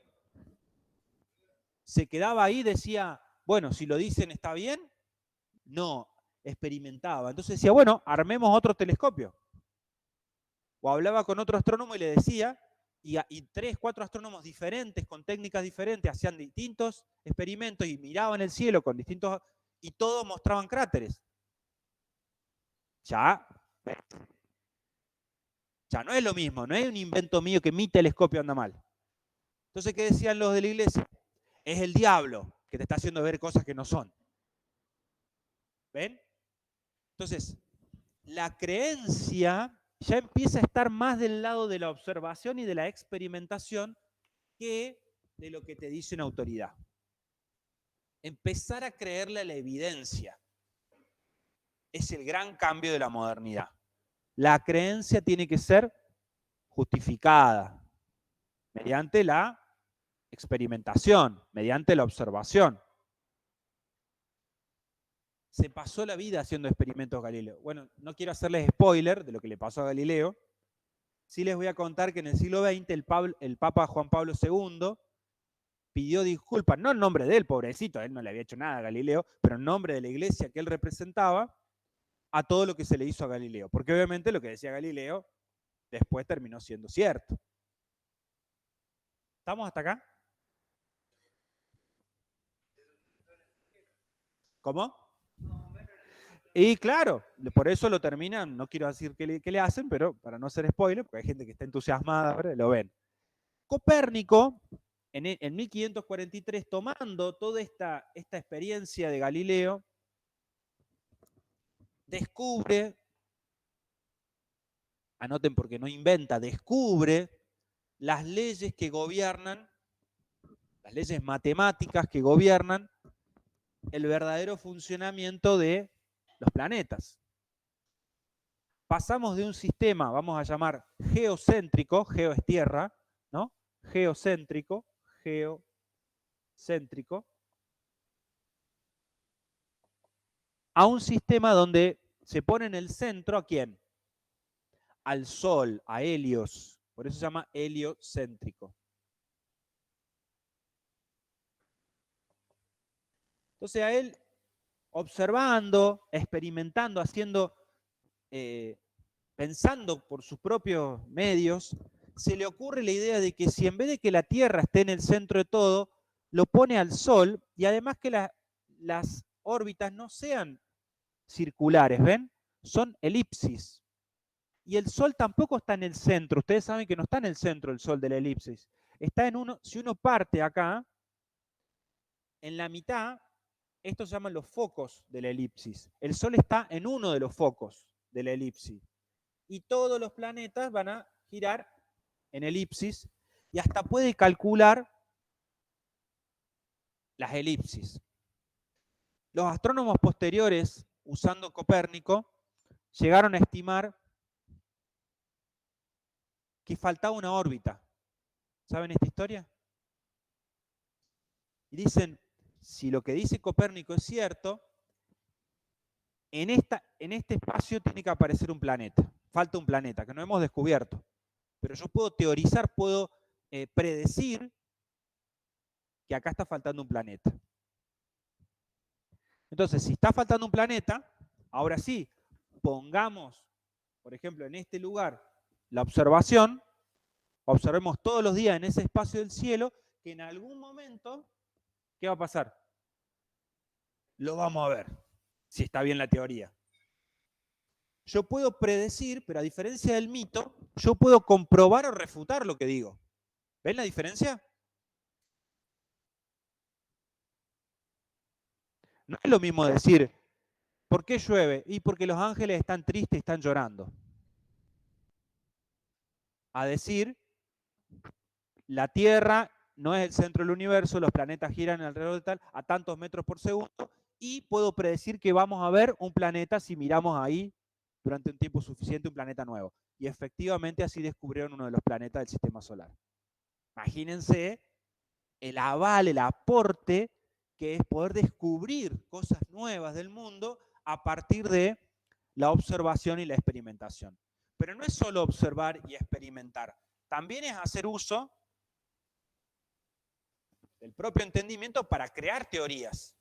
Se quedaba ahí y decía, bueno, si lo dicen está bien. No, experimentaba. Entonces decía, bueno, armemos otro telescopio. O hablaba con otro astrónomo y le decía, y 3, 4 astrónomos diferentes, con técnicas diferentes, hacían distintos experimentos y miraban el cielo con distintos, y todos mostraban cráteres. Ya no es lo mismo, no es un invento mío que mi telescopio anda mal. Entonces, ¿qué decían los de la iglesia? Es el diablo que te está haciendo ver cosas que no son. ¿Ven? Entonces, la creencia ya empieza a estar más del lado de la observación y de la experimentación que de lo que te dice una autoridad. Empezar a creerle a la evidencia es el gran cambio de la modernidad. La creencia tiene que ser justificada mediante la experimentación, mediante la observación. Se pasó la vida haciendo experimentos Galileo. Bueno, no quiero hacerles spoiler de lo que le pasó a Galileo. Sí les voy a contar que en el siglo XX el Papa Juan Pablo II pidió disculpas, no en nombre de él, pobrecito, él no le había hecho nada a Galileo, pero en nombre de la iglesia que él representaba, a todo lo que se le hizo a Galileo. Porque obviamente lo que decía Galileo después terminó siendo cierto. ¿Estamos hasta acá? ¿Cómo? Y claro, por eso lo terminan, no quiero decir qué le hacen, pero para no ser spoiler, porque hay gente que está entusiasmada, ¿verdad? Lo ven. Copérnico, en 1543, tomando toda esta experiencia de Galileo, descubre, anoten porque no inventa, descubre las leyes que gobiernan, las leyes matemáticas que gobiernan el verdadero funcionamiento de los planetas. Pasamos de un sistema, vamos a llamar geocéntrico, geo es tierra, ¿no? Geocéntrico, a un sistema donde se pone en el centro ¿a quién? Al Sol, a Helios. Por eso se llama heliocéntrico. Entonces a él, observando, experimentando, haciendo, pensando por sus propios medios, se le ocurre la idea de que si en vez de que la Tierra esté en el centro de todo, lo pone al Sol y además que las órbitas no sean circulares, ¿ven? Son elipsis. Y el Sol tampoco está en el centro. Ustedes saben que no está en el centro el Sol de la elipsis. Está en uno, si uno parte acá, en la mitad, estos se llaman los focos de la elipsis. El Sol está en uno de los focos de la elipsis. Y todos los planetas van a girar en elipsis y hasta puede calcular las elipsis. Los astrónomos posteriores, usando Copérnico, llegaron a estimar que faltaba una órbita. ¿Saben esta historia? Y dicen, si lo que dice Copérnico es cierto, en este espacio tiene que aparecer un planeta. Falta un planeta que no hemos descubierto. Pero yo puedo teorizar, puedo predecir que acá está faltando un planeta. Entonces, si está faltando un planeta, ahora sí, pongamos, por ejemplo, en este lugar, la observación, observemos todos los días en ese espacio del cielo, que en algún momento, ¿qué va a pasar? Lo vamos a ver, si está bien la teoría. Yo puedo predecir, pero a diferencia del mito, yo puedo comprobar o refutar lo que digo. ¿Ven la diferencia? No es lo mismo decir, ¿por qué llueve? Y porque los ángeles están tristes y están llorando. A decir, la Tierra no es el centro del universo, los planetas giran alrededor de tal a tantos metros por segundo y puedo predecir que vamos a ver un planeta si miramos ahí durante un tiempo suficiente un planeta nuevo. Y efectivamente así descubrieron uno de los planetas del sistema solar. Imagínense el aval, el aporte que es poder descubrir cosas nuevas del mundo a partir de la observación y la experimentación. Pero no es solo observar y experimentar, también es hacer uso del propio entendimiento para crear teorías.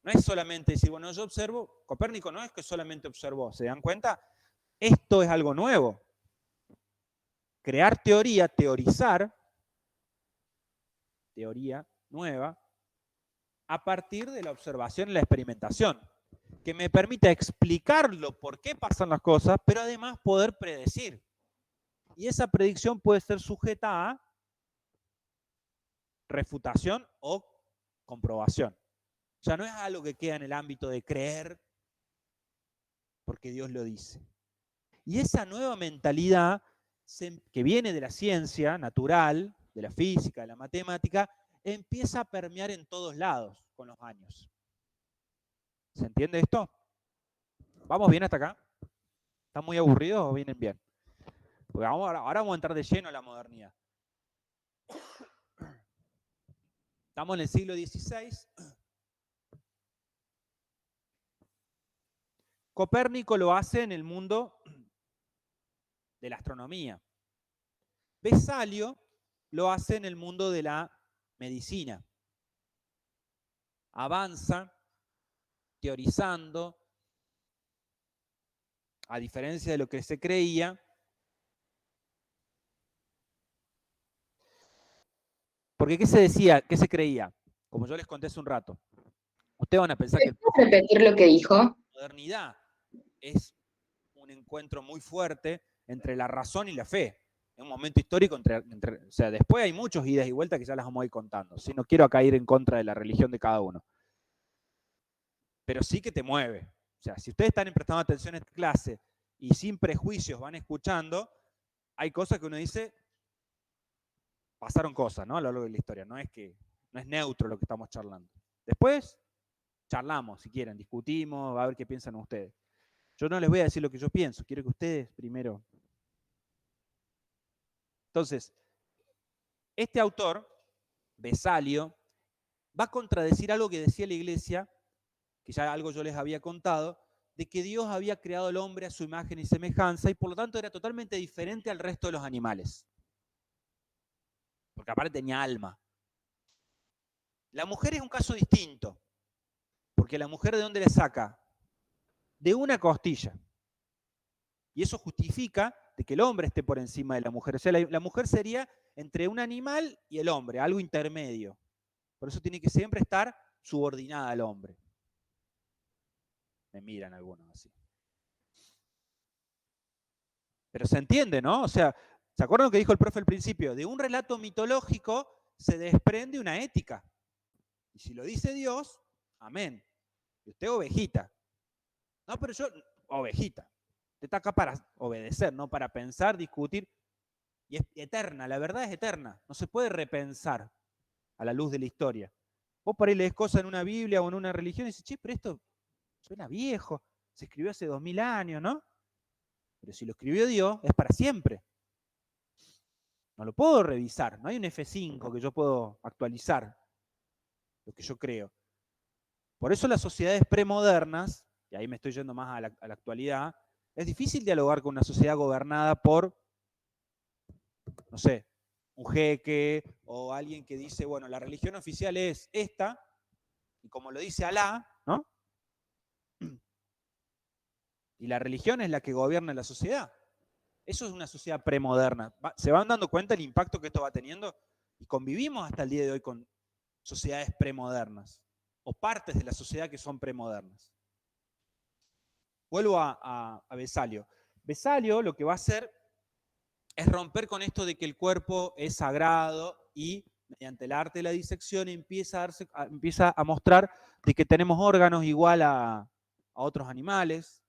No es solamente decir, bueno, yo observo, Copérnico no es que solamente observó, ¿se dan cuenta? Esto es algo nuevo. Crear teoría, teorizar, teoría nueva, a partir de la observación y la experimentación, que me permita explicarlo por qué pasan las cosas, pero además poder predecir. Y esa predicción puede ser sujeta a refutación o comprobación. Ya no es algo que queda en el ámbito de creer porque Dios lo dice. Y esa nueva mentalidad que viene de la ciencia natural, de la física, de la matemática, empieza a permear en todos lados con los años. ¿Se entiende esto? ¿Vamos bien hasta acá? ¿Están muy aburridos o vienen bien? Porque ahora vamos a entrar de lleno a la modernidad. Estamos en el siglo XVI. Copérnico lo hace en el mundo de la astronomía. Vesalio lo hace en el mundo de la medicina. Avanza teorizando, a diferencia de lo que se creía. Porque ¿qué se decía? ¿Qué se creía? Como yo les conté hace un rato. Ustedes van a pensar que ¿Puedes repetir lo que dijo? la modernidad es un encuentro muy fuerte entre la razón y la fe. Es un momento histórico o sea, después hay muchos idas y vueltas que ya las vamos a ir contando. ¿Sí? No quiero acá ir en contra de la religión de cada uno. Pero sí que te mueve. O sea, si ustedes están prestando atención a esta clase y sin prejuicios van escuchando, hay cosas que uno dice, pasaron cosas, ¿no? A lo largo de la historia. No es neutro lo que estamos charlando. Después, charlamos, si quieren, discutimos, a ver qué piensan ustedes. Yo no les voy a decir lo que yo pienso, quiero que ustedes primero. Entonces, este autor, Vesalio, va a contradecir algo que decía la iglesia, que ya algo yo les había contado, de que Dios había creado al hombre a su imagen y semejanza y por lo tanto era totalmente diferente al resto de los animales. Porque aparte tenía alma. La mujer es un caso distinto, porque la mujer ¿de dónde le saca? De una costilla. Y eso justifica de que el hombre esté por encima de la mujer. O sea, la mujer sería entre un animal y el hombre, algo intermedio. Por eso tiene que siempre estar subordinada al hombre. Me miran algunos así. Pero se entiende, ¿no? O sea, ¿se acuerdan lo que dijo el profe al principio? De un relato mitológico se desprende una ética. Y si lo dice Dios, amén. Y usted ovejita. No, pero yo, ovejita. Usted está acá para obedecer, no para pensar, discutir. Y es eterna, la verdad es eterna. No se puede repensar a la luz de la historia. Vos por ahí lees cosas en una Biblia o en una religión y dices, che, pero esto suena viejo. Se escribió hace 2000 años, ¿no? Pero si lo escribió Dios, es para siempre. No lo puedo revisar, no hay un F5 que yo puedo actualizar, lo que yo creo. Por eso las sociedades premodernas, y ahí me estoy yendo más a la actualidad, es difícil dialogar con una sociedad gobernada por, no sé, un jeque o alguien que dice, bueno, la religión oficial es esta, y como lo dice Alá, ¿no? Y la religión es la que gobierna la sociedad. Eso es una sociedad premoderna. ¿Se van dando cuenta el impacto que esto va teniendo? Y convivimos hasta el día de hoy con sociedades premodernas, o partes de la sociedad que son premodernas. Vuelvo a Vesalio. Vesalio lo que va a hacer es romper con esto de que el cuerpo es sagrado y mediante el arte de la disección empieza a mostrar de que tenemos órganos igual a otros animales,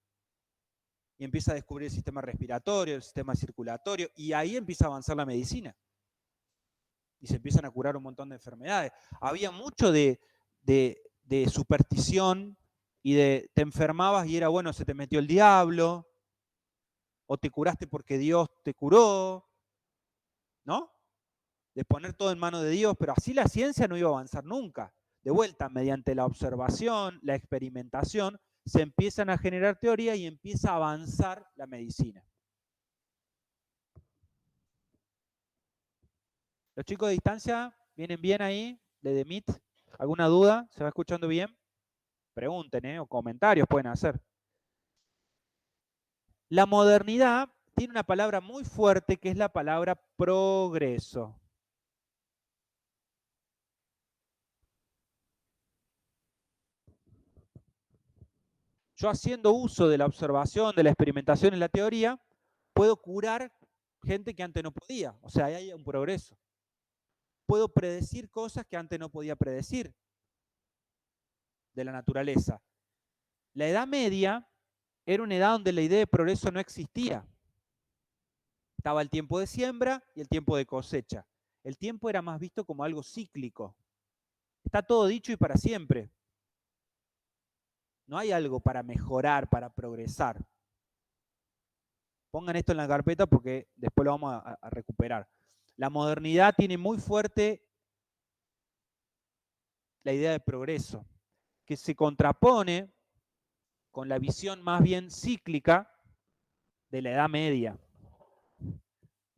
y empieza a descubrir el sistema respiratorio, el sistema circulatorio, y ahí empieza a avanzar la medicina. Y se empiezan a curar un montón de enfermedades. Había mucho de superstición y de te enfermabas y era, bueno, se te metió el diablo, o te curaste porque Dios te curó, ¿no? De poner todo en manos de Dios, pero así la ciencia no iba a avanzar nunca. De vuelta, mediante la observación, la experimentación, se empiezan a generar teorías y empieza a avanzar la medicina. ¿Los chicos de distancia vienen bien ahí, de The Meet? ¿Alguna duda? ¿Se va escuchando bien? Pregunten, o comentarios pueden hacer. La modernidad tiene una palabra muy fuerte que es la palabra progreso. Yo, haciendo uso de la observación, de la experimentación en la teoría, puedo curar gente que antes no podía. O sea, ahí hay un progreso. Puedo predecir cosas que antes no podía predecir de la naturaleza. La Edad Media era una edad donde la idea de progreso no existía. Estaba el tiempo de siembra y el tiempo de cosecha. El tiempo era más visto como algo cíclico. Está todo dicho y para siempre. No hay algo para mejorar, para progresar. Pongan esto en la carpeta porque después lo vamos a recuperar. La modernidad tiene muy fuerte la idea de progreso, que se contrapone con la visión más bien cíclica de la Edad Media.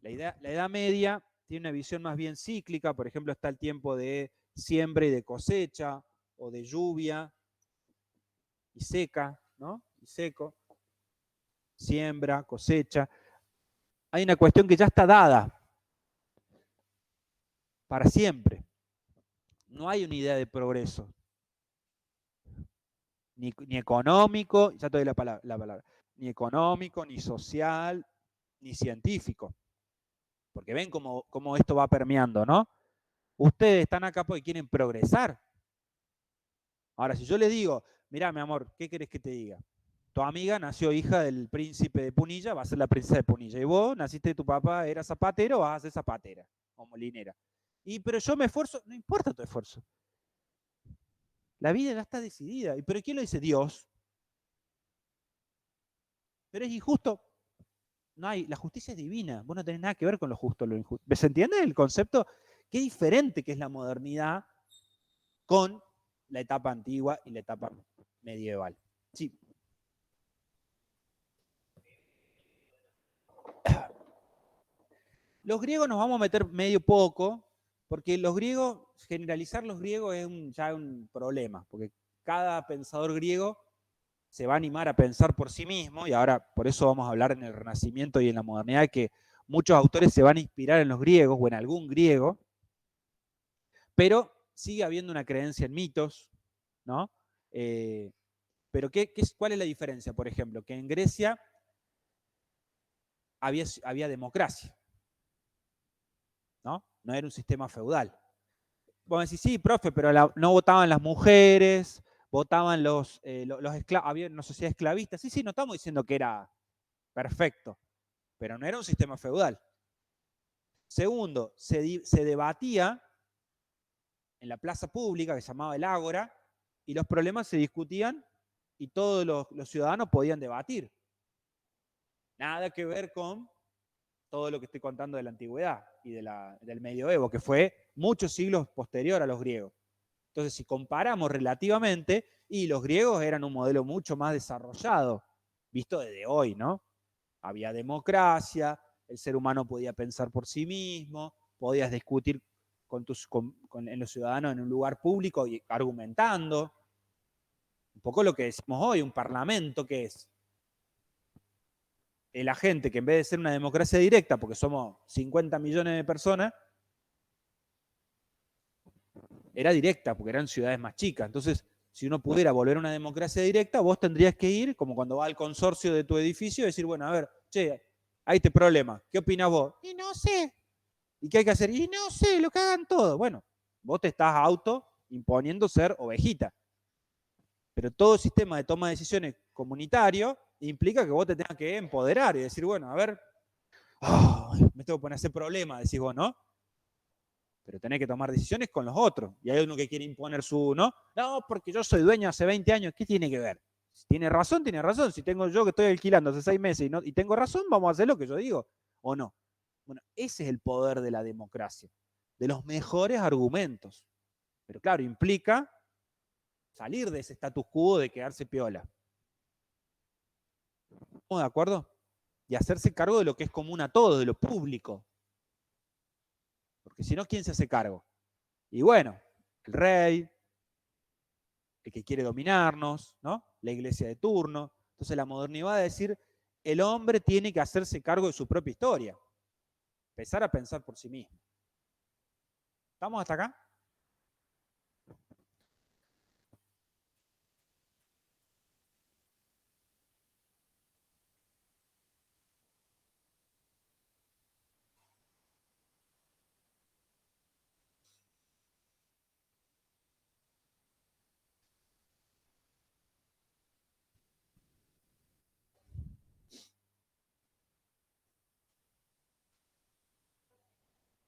La Edad Media tiene una visión más bien cíclica, por ejemplo, está el tiempo de siembra y de cosecha, o de lluvia y seca, ¿no? Y seco, siembra, cosecha. Hay una cuestión que ya está dada para siempre. No hay una idea de progreso, ni económico, ya te doy la palabra, ni económico, ni social, ni científico. Porque ven cómo esto va permeando, ¿no? Ustedes están acá porque quieren progresar. Ahora, si yo les digo, mira, mi amor, ¿qué querés que te diga? Tu amiga nació hija del príncipe de Punilla, va a ser la princesa de Punilla. Y vos naciste, tu papá era zapatero, vas a ser zapatera o molinera. Pero yo me esfuerzo, no importa tu esfuerzo. La vida ya está decidida. ¿Pero quién lo dice? Dios. Pero es injusto. No hay, la justicia es divina. Vos no tenés nada que ver con lo justo o lo injusto. ¿Se entiende el concepto? Qué diferente que es la modernidad con la etapa antigua y la etapa medieval. Sí. Los griegos nos vamos a meter medio poco, porque los griegos, generalizar los griegos es ya un problema, porque cada pensador griego se va a animar a pensar por sí mismo, y ahora por eso vamos a hablar en el Renacimiento y en la modernidad, que muchos autores se van a inspirar en los griegos o en algún griego, pero sigue habiendo una creencia en mitos, ¿no? Pero ¿cuál es la diferencia? Por ejemplo, que en Grecia había democracia, ¿no? No era un sistema feudal. Vos decís, sí, profe, pero no votaban las mujeres, votaban los esclavos, había una sociedad esclavista. Sí, no estamos diciendo que era perfecto, pero no era un sistema feudal. Segundo, se debatía en la plaza pública que se llamaba el Ágora, y los problemas se discutían y todos los ciudadanos podían debatir. Nada que ver con todo lo que estoy contando de la antigüedad y del medioevo, que fue muchos siglos posterior a los griegos. Entonces, si comparamos relativamente, y los griegos eran un modelo mucho más desarrollado, visto desde hoy, ¿no? Había democracia, el ser humano podía pensar por sí mismo, podías discutir en los ciudadanos en un lugar público y argumentando. Un poco lo que decimos hoy, un parlamento que es la gente que en vez de ser una democracia directa, porque somos 50 millones de personas, era directa, porque eran ciudades más chicas. Entonces, si uno pudiera volver a una democracia directa, vos tendrías que ir, como cuando va al consorcio de tu edificio, y decir, bueno, a ver, che, hay este problema, ¿qué opinás vos? Y no sé. ¿Y qué hay que hacer? Y no sé, lo que hagan todo. Bueno, vos te estás auto imponiendo ser ovejita. Pero todo sistema de toma de decisiones comunitario implica que vos te tengas que empoderar y decir, bueno, a ver, me tengo que poner a hacer problema, decís vos, ¿no? Pero tenés que tomar decisiones con los otros. Y hay uno que quiere imponer su, ¿no? No, porque yo soy dueño hace 20 años. ¿Qué tiene que ver? Si tiene razón, tiene razón. Si tengo yo que estoy alquilando hace 6 meses y tengo razón, vamos a hacer lo que yo digo. ¿O no? Bueno, ese es el poder de la democracia. De los mejores argumentos. Pero claro, implica salir de ese status quo de quedarse piola. ¿Estamos de acuerdo? Y hacerse cargo de lo que es común a todos, de lo público. Porque si no, ¿quién se hace cargo? Y bueno, el rey, el que quiere dominarnos, ¿no? La iglesia de turno. Entonces la modernidad va a decir, el hombre tiene que hacerse cargo de su propia historia. Empezar a pensar por sí mismo. ¿Estamos hasta acá?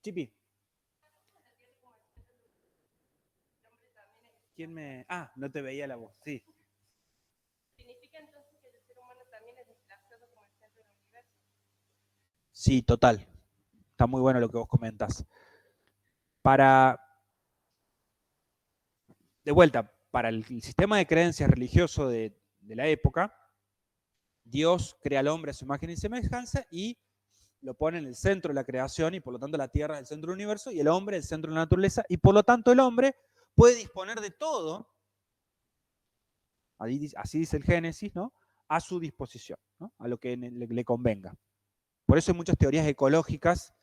Chipi. ¿Quién me...? Ah, no te veía la voz, sí. ¿Significa entonces que el ser humano también es desplazado como el centro del universo? Sí, total. Está muy bueno lo que vos comentás. De vuelta, para el sistema de creencias religioso de la época, Dios crea al hombre a su imagen y semejanza y lo pone en el centro de la creación y por lo tanto la tierra es el centro del universo y el hombre es el centro de la naturaleza y por lo tanto el hombre puede disponer de todo, así dice el Génesis, ¿no? A su disposición, ¿no? A lo que le convenga. Por eso hay muchas teorías ecológicas,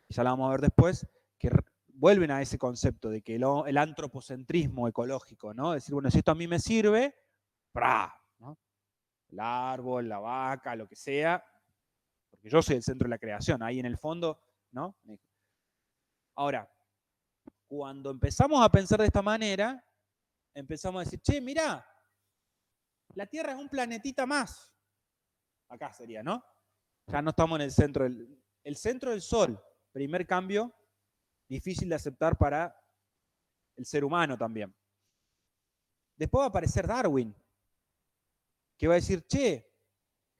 y ya la vamos a ver después, que vuelven a ese concepto de que el antropocentrismo ecológico, ¿no? Decir, bueno, si esto a mí me sirve, ¡pra! ¿No? El árbol, la vaca, lo que sea, porque yo soy el centro de la creación, ahí en el fondo, ¿no? Ahora, cuando empezamos a pensar de esta manera, empezamos a decir, che, mirá, la Tierra es un planetita más. Acá sería, ¿no? Ya no estamos en el centro el centro del Sol. Primer cambio, difícil de aceptar para el ser humano también. Después va a aparecer Darwin, que va a decir, che,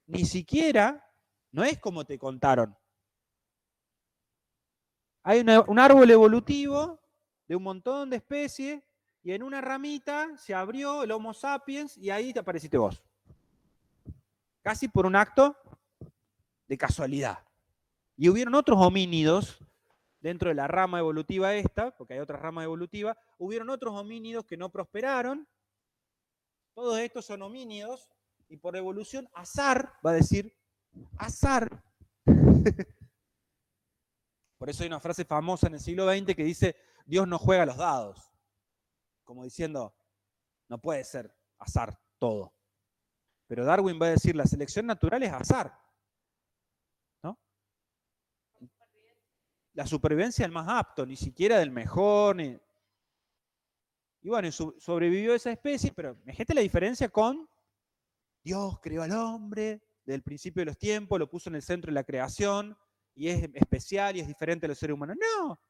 ni siquiera, no es como te contaron. Hay un árbol evolutivo de un montón de especies y en una ramita se abrió el Homo sapiens y ahí te apareciste vos. Casi por un acto de casualidad. Y hubieron otros homínidos dentro de la rama evolutiva esta, porque hay otra rama evolutiva, hubieron otros homínidos que no prosperaron. Todos estos son homínidos y por evolución, azar, va a decir, azar. Por eso hay una frase famosa en el siglo XX que dice, Dios no juega a los dados. Como diciendo, no puede ser azar todo. Pero Darwin va a decir, la selección natural es azar. ¿No? La supervivencia es el más apto, ni siquiera del mejor. Y bueno, sobrevivió esa especie, pero fíjate la diferencia con Dios creó al hombre desde el principio de los tiempos, lo puso en el centro de la creación y es especial y es diferente a los seres humanos. No,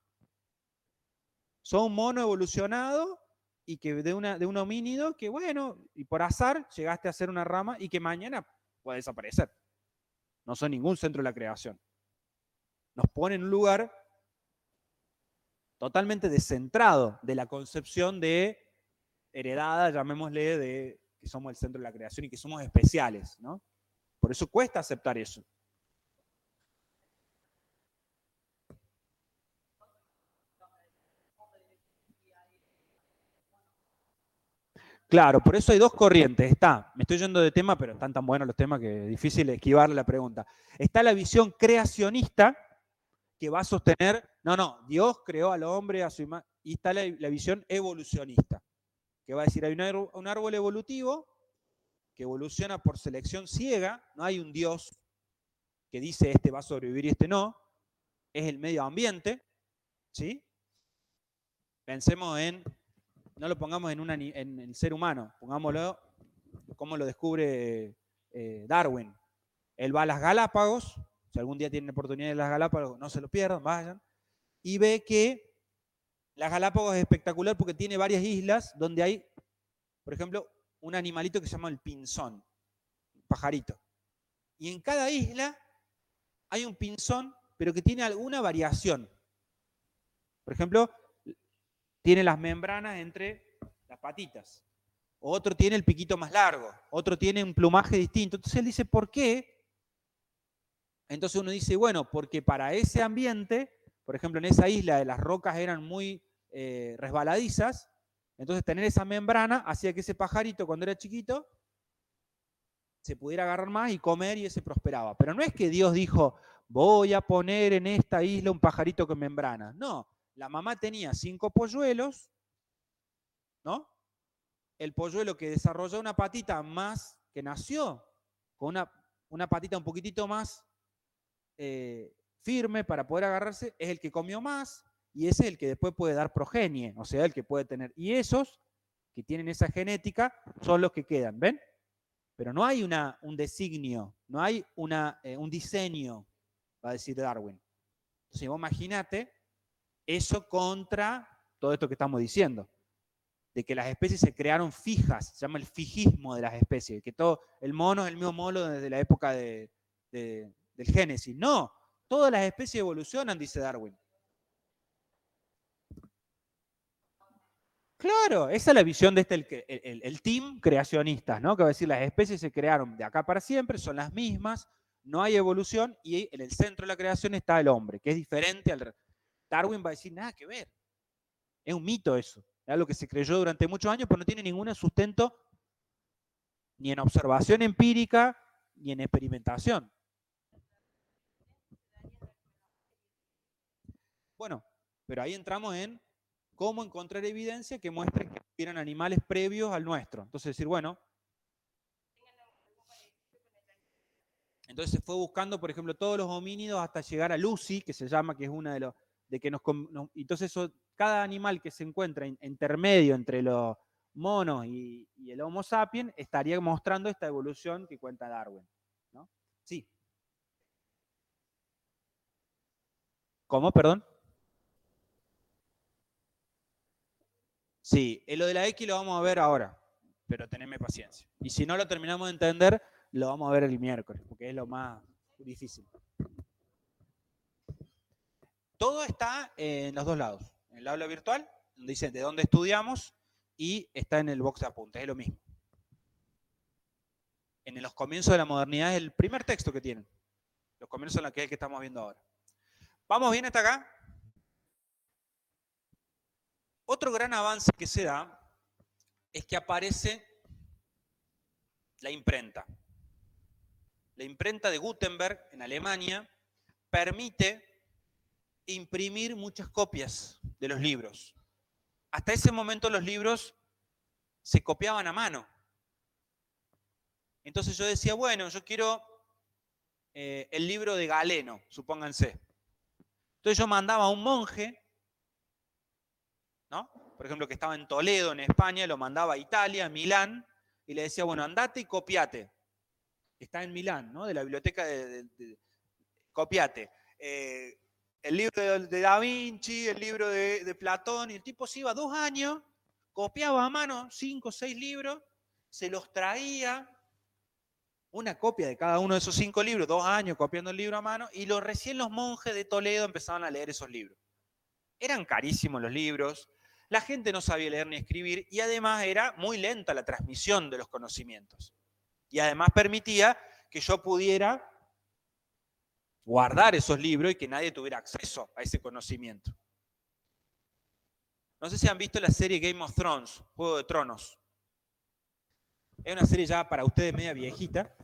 son un mono evolucionado y que de un homínido que, bueno, y por azar llegaste a ser una rama y que mañana puede desaparecer. No son ningún centro de la creación. nos pone en un lugar totalmente descentrado de la concepción de heredada, llamémosle, de que somos el centro de la creación y que somos especiales, ¿no? Por eso cuesta aceptar eso. Claro, por eso hay dos corrientes. Me estoy yendo de tema, pero están tan buenos los temas que es difícil esquivarle la pregunta. Está la visión creacionista, que va a sostener, no, Dios creó al hombre a su imagen, y está la visión evolucionista, que va a decir, hay un árbol evolutivo que evoluciona por selección ciega, no hay un Dios que dice este va a sobrevivir y este no, es el medio ambiente, ¿sí? Pensemos no lo pongamos en el ser humano, pongámoslo como lo descubre Darwin. Él va a las Galápagos, si algún día tienen oportunidad de las Galápagos, no se lo pierdan, vayan, y ve que las Galápagos es espectacular porque tiene varias islas donde hay, por ejemplo, un animalito que se llama el pinzón, un pajarito. Y en cada isla hay un pinzón, pero que tiene alguna variación. Por ejemplo, tiene las membranas entre las patitas. Otro tiene el piquito más largo. Otro tiene un plumaje distinto. Entonces él dice, ¿por qué? Entonces uno dice, bueno, porque para ese ambiente, por ejemplo, en esa isla las rocas eran muy resbaladizas, entonces tener esa membrana hacía que ese pajarito cuando era chiquito se pudiera agarrar más y comer y ese prosperaba. Pero no es que Dios dijo, voy a poner en esta isla un pajarito con membrana. No, la mamá tenía 5 polluelos, ¿no? El polluelo que desarrolló una patita más, que nació con una patita un poquitito más firme para poder agarrarse, es el que comió más y ese es el que después puede dar progenie, o sea, el que puede tener. Y esos que tienen esa genética son los que quedan, ¿ven? Pero no hay un designio, no hay un diseño, va a decir Darwin. Entonces, vos imaginate eso contra todo esto que estamos diciendo, de que las especies se crearon fijas, se llama el fijismo de las especies, que todo el mono es el mismo mono desde la época del Génesis. No, todas las especies evolucionan, dice Darwin. Claro, esa es la visión de el team creacionistas, ¿no? Que va a decir, las especies se crearon de acá para siempre, son las mismas, no hay evolución, y en el centro de la creación está el hombre, que es diferente al... Darwin va a decir, nada que ver. Es un mito eso. Es algo que se creyó durante muchos años, pero no tiene ningún sustento ni en observación empírica, ni en experimentación. Bueno, pero ahí entramos en cómo encontrar evidencia que muestre que eran animales previos al nuestro. Entonces decir, bueno, entonces se fue buscando, por ejemplo, todos los homínidos hasta llegar a Lucy, que se llama, que es una de los, de que entonces cada animal que se encuentra intermedio entre los monos y el Homo sapiens estaría mostrando esta evolución que cuenta Darwin, ¿no? Sí. ¿Cómo, perdón? Sí, lo de la X lo vamos a ver ahora, pero tenedme paciencia. Y si no lo terminamos de entender, lo vamos a ver el miércoles, porque es lo más difícil. Todo está en los dos lados. En el aula virtual, donde dice de dónde estudiamos, y está en el box de apuntes, es lo mismo. En los comienzos de la modernidad es el primer texto que tienen. Los comienzos en la que es el que estamos viendo ahora. ¿Vamos bien hasta acá? Otro gran avance que se da es que aparece la imprenta. La imprenta de Gutenberg en Alemania permite imprimir muchas copias de los libros. Hasta ese momento los libros se copiaban a mano. Entonces yo decía, bueno, yo quiero el libro de Galeno, supónganse. Entonces yo mandaba a un monje, ¿no? Por ejemplo, que estaba en Toledo, en España, lo mandaba a Italia, a Milán, y le decía, bueno, andate y copiate. Está en Milán, ¿no? De la biblioteca copiate. El libro de Da Vinci, el libro de Platón, y el tipo se iba 2 años, copiaba a mano 5 o 6 libros, se los traía, una copia de cada uno de esos 5 libros, 2 años copiando el libro a mano, y recién los monjes de Toledo empezaban a leer esos libros. Eran carísimos los libros, la gente no sabía leer ni escribir, y además era muy lenta la transmisión de los conocimientos. Y además permitía que yo pudiera guardar esos libros y que nadie tuviera acceso a ese conocimiento. No sé si han visto la serie Game of Thrones, Juego de Tronos. Es una serie ya para ustedes media viejita,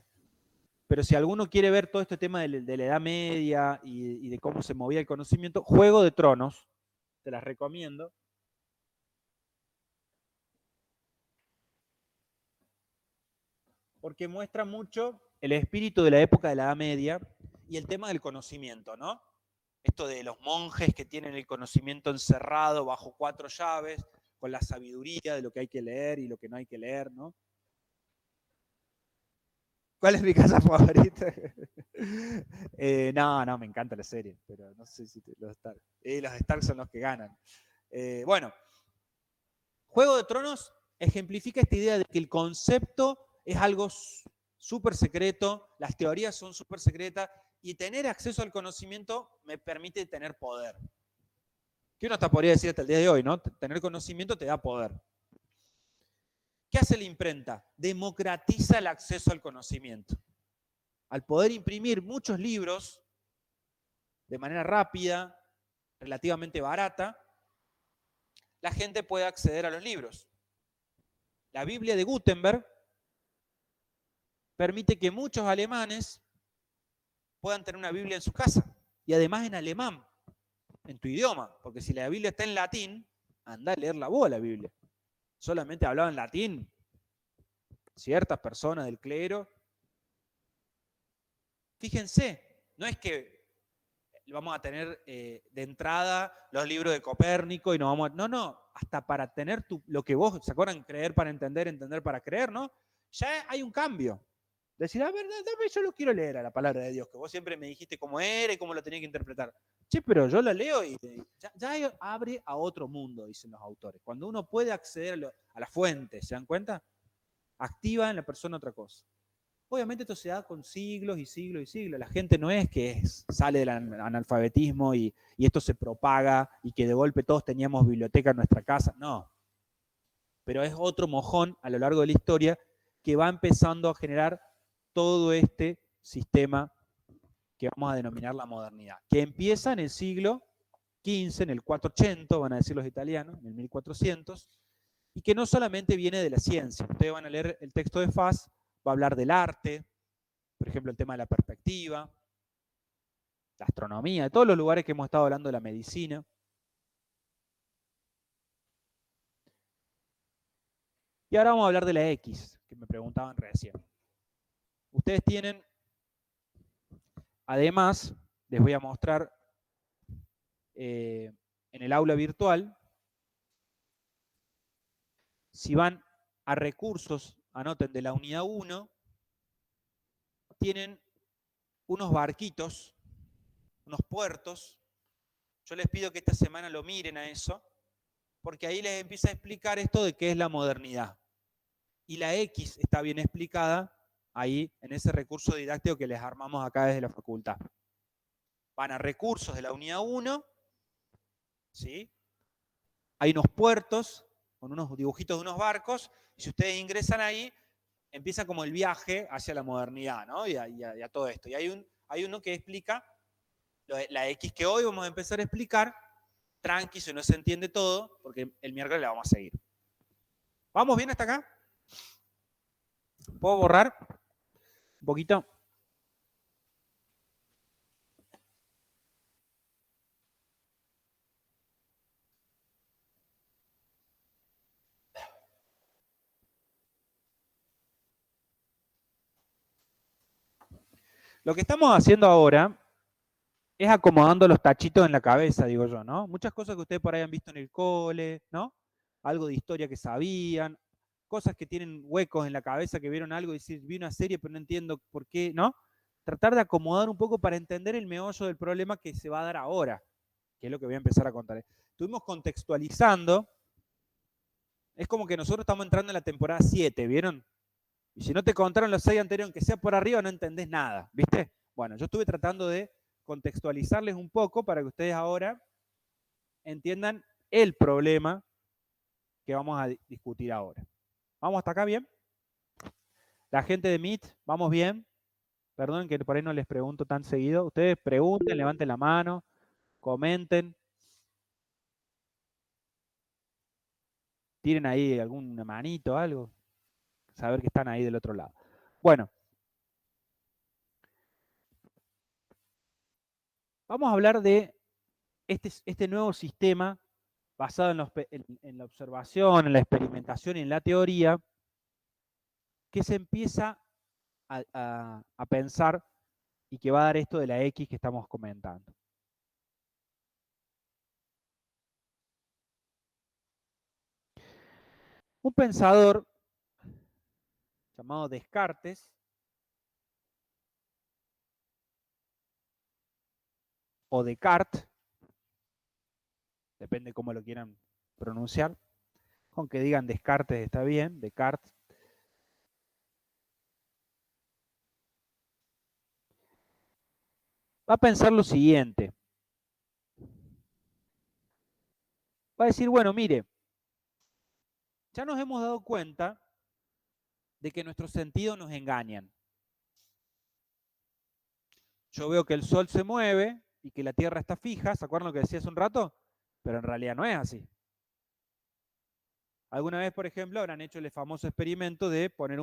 pero si alguno quiere ver todo este tema de la Edad Media y de cómo se movía el conocimiento, Juego de Tronos, te las recomiendo. Porque muestra mucho el espíritu de la época de la Edad Media y el tema del conocimiento, ¿no? Esto de los monjes que tienen el conocimiento encerrado bajo 4 llaves, con la sabiduría de lo que hay que leer y lo que no hay que leer, ¿no? ¿Cuál es mi casa favorita? No, me encanta la serie, pero no sé si los Stark son los que ganan. Bueno, Juego de Tronos ejemplifica esta idea de que el concepto es algo súper secreto, las teorías son súper secretas, y tener acceso al conocimiento me permite tener poder. Que uno hasta podría decir hasta el día de hoy, ¿no? Tener conocimiento te da poder. ¿Qué hace la imprenta? Democratiza el acceso al conocimiento. Al poder imprimir muchos libros de manera rápida, relativamente barata, la gente puede acceder a los libros. La Biblia de Gutenberg permite que muchos alemanes puedan tener una Biblia en su casa, y además en alemán, en tu idioma, porque si la Biblia está en latín, anda a leerla vos la Biblia. Solamente hablaban latín ciertas personas del clero. Fíjense, no es que vamos a tener de entrada los libros de Copérnico y no vamos a... No, hasta para tener lo que vos, ¿se acuerdan? Creer para entender, entender para creer, ¿no? Ya hay un cambio. Decir, a ver, dame, yo lo quiero leer a la palabra de Dios, que vos siempre me dijiste cómo era y cómo lo tenía que interpretar. Che, pero yo la leo y ya abre a otro mundo, dicen los autores. Cuando uno puede acceder a la fuente, ¿se dan cuenta? Activa en la persona otra cosa. Obviamente esto se da con siglos y siglos y siglos. La gente no es que sale del analfabetismo y esto se propaga y que de golpe todos teníamos biblioteca en nuestra casa. No. Pero es otro mojón a lo largo de la historia que va empezando a generar todo este sistema que vamos a denominar la modernidad, que empieza en el siglo XV, en el 480, van a decir los italianos, en el 1400, y que no solamente viene de la ciencia. Ustedes van a leer el texto de Fass, va a hablar del arte, por ejemplo, el tema de la perspectiva, la astronomía, de todos los lugares que hemos estado hablando de la medicina. Y ahora vamos a hablar de la X, que me preguntaban recién. Ustedes tienen, además, les voy a mostrar en el aula virtual, si van a recursos, anoten de la unidad 1, tienen unos barquitos, unos puertos. Yo les pido que esta semana lo miren a eso, porque ahí les empieza a explicar esto de qué es la modernidad. Y la X está bien explicada ahí en ese recurso didáctico que les armamos acá desde la facultad. Van a recursos de la unidad 1, ¿sí? Hay unos puertos con unos dibujitos de unos barcos, y si ustedes ingresan ahí, empieza como el viaje hacia la modernidad, ¿no? Y a todo esto. Y hay uno que explica la X que hoy vamos a empezar a explicar, tranqui, si no se entiende todo, porque el miércoles la vamos a seguir. ¿Vamos bien hasta acá? ¿Puedo borrar un poquito? Lo que estamos haciendo ahora es acomodando los tachitos en la cabeza, digo yo, ¿no? Muchas cosas que ustedes por ahí han visto en el cole, ¿no? Algo de historia que sabían, cosas que tienen huecos en la cabeza, que vieron algo y decir, vi una serie pero no entiendo por qué, ¿no? Tratar de acomodar un poco para entender el meollo del problema que se va a dar ahora, que es lo que voy a empezar a contar. Estuvimos contextualizando, es como que nosotros estamos entrando en la temporada 7, ¿vieron? Y si no te contaron los 6 anteriores, aunque sea por arriba, no entendés nada, ¿viste? Bueno, yo estuve tratando de contextualizarles un poco para que ustedes ahora entiendan el problema que vamos a discutir ahora. ¿Vamos hasta acá bien? La gente de Meet, ¿vamos bien? Perdón que por ahí no les pregunto tan seguido. Ustedes pregunten, levanten la mano, comenten. Tienen ahí alguna manito, algo. Saber que están ahí del otro lado. Bueno. Vamos a hablar de este nuevo sistema basado en la observación, en la experimentación y en la teoría, que se empieza a pensar y que va a dar esto de la X que estamos comentando. Un pensador llamado Descartes, o Descartes, depende cómo lo quieran pronunciar, con que digan Descartes está bien, Descartes, va a pensar lo siguiente. Va a decir, bueno, mire, ya nos hemos dado cuenta de que nuestros sentidos nos engañan. Yo veo que el sol se mueve y que la Tierra está fija, ¿se acuerdan lo que decía hace un rato? Pero en realidad no es así. Alguna vez, por ejemplo, habrán hecho el famoso experimento de poner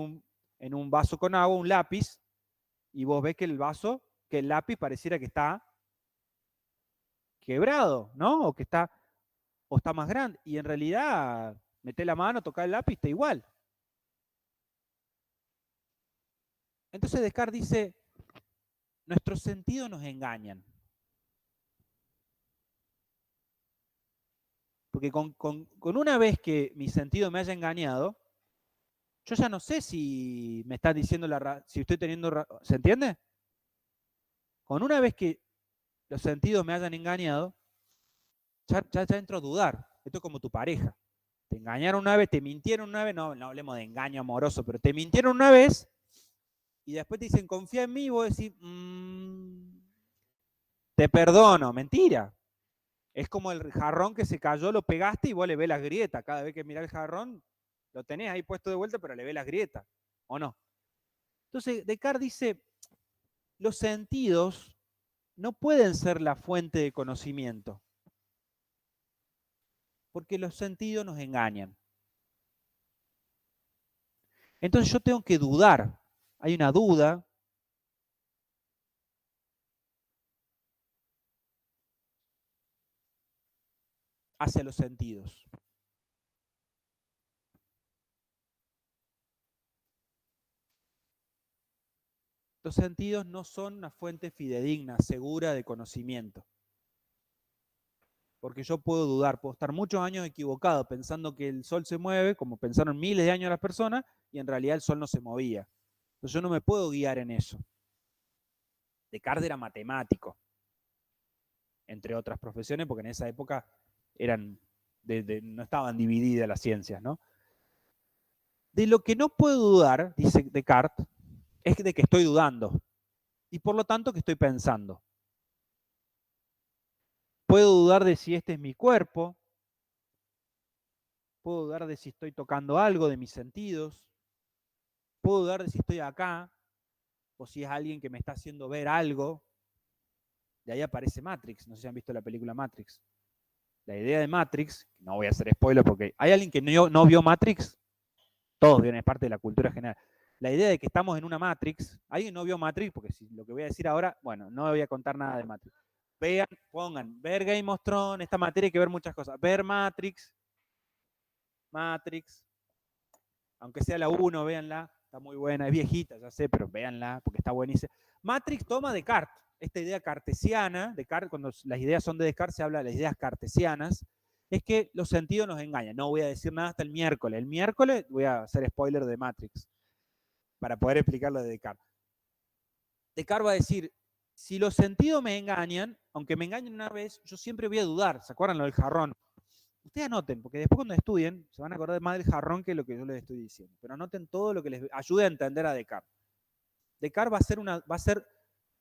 en un vaso con agua un lápiz y vos ves que el lápiz pareciera que está quebrado, ¿no? O está más grande. Y en realidad, metés la mano, tocá el lápiz, está igual. Entonces Descartes dice, nuestros sentidos nos engañan. Porque con una vez que mi sentido me haya engañado, yo ya no sé si me están diciendo si estoy teniendo ¿se entiende? Con una vez que los sentidos me hayan engañado, ya entro a dudar. Esto es como tu pareja. Te engañaron una vez, te mintieron una vez, no hablemos de engaño amoroso, pero te mintieron una vez y después te dicen confía en mí y vos decís, te perdono, mentira. Es como el jarrón que se cayó, lo pegaste y vos le ves las grietas. Cada vez que mirás el jarrón, lo tenés ahí puesto de vuelta, pero le ves las grietas, ¿o no? Entonces, Descartes dice, los sentidos no pueden ser la fuente de conocimiento, porque los sentidos nos engañan. Entonces yo tengo que dudar. Hay una duda. Hacia los sentidos. Los sentidos no son una fuente fidedigna, segura de conocimiento. Porque yo puedo dudar, puedo estar muchos años equivocado pensando que el sol se mueve, como pensaron miles de años las personas, y en realidad el sol no se movía. Entonces yo no me puedo guiar en eso. Descartes era matemático, entre otras profesiones, porque en esa época no estaban divididas las ciencias, ¿no? De lo que no puedo dudar, dice Descartes, es de que estoy dudando, y por lo tanto que estoy pensando. Puedo dudar de si este es mi cuerpo, puedo dudar de si estoy tocando algo, de mis sentidos, puedo dudar de si estoy acá, o si es alguien que me está haciendo ver algo. De ahí aparece Matrix, no sé si han visto la película Matrix. La idea de Matrix, no voy a hacer spoiler porque hay alguien que no vio Matrix, todos vieron, es parte de la cultura general. La idea de que estamos en una Matrix, alguien no vio Matrix, porque si lo que voy a decir ahora, bueno, no voy a contar nada de Matrix. Vean, pongan, ver Game of Thrones, esta materia hay que ver muchas cosas. Ver Matrix, aunque sea la 1, véanla, está muy buena, es viejita, ya sé, pero véanla, porque está buenísima. Matrix toma Descartes, esta idea cartesiana, Descartes, cuando las ideas son de Descartes, se habla de las ideas cartesianas, es que los sentidos nos engañan. No voy a decir nada hasta el miércoles. El miércoles voy a hacer spoiler de Matrix, para poder explicar lo de Descartes. Descartes va a decir, si los sentidos me engañan, aunque me engañen una vez, yo siempre voy a dudar. ¿Se acuerdan lo del jarrón? ustedes anoten, porque después cuando estudien se van a acordar más del jarrón que lo que yo les estoy diciendo. Pero anoten todo lo que les ayude a entender a Descartes. Descartes va a ser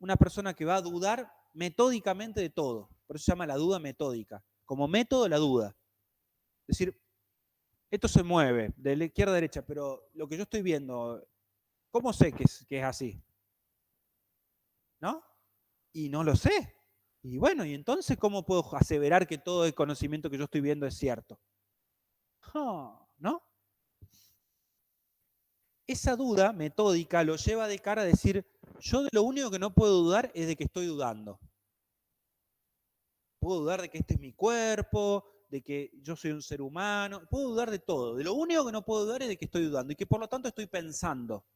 una persona que va a dudar metódicamente de todo. Por eso se llama la duda metódica. Como método, la duda. Es decir, esto se mueve de la izquierda a derecha, pero lo que yo estoy viendo, ¿cómo sé que es así? ¿No? Y no lo sé. Y bueno, ¿y entonces cómo puedo aseverar que todo el conocimiento que yo estoy viendo es cierto? ¿No? Esa duda metódica lo lleva de cara a decir, yo de lo único que no puedo dudar es de que estoy dudando. Puedo dudar de que este es mi cuerpo, de que yo soy un ser humano, puedo dudar de todo. De lo único que no puedo dudar es de que estoy dudando y que por lo tanto estoy pensando.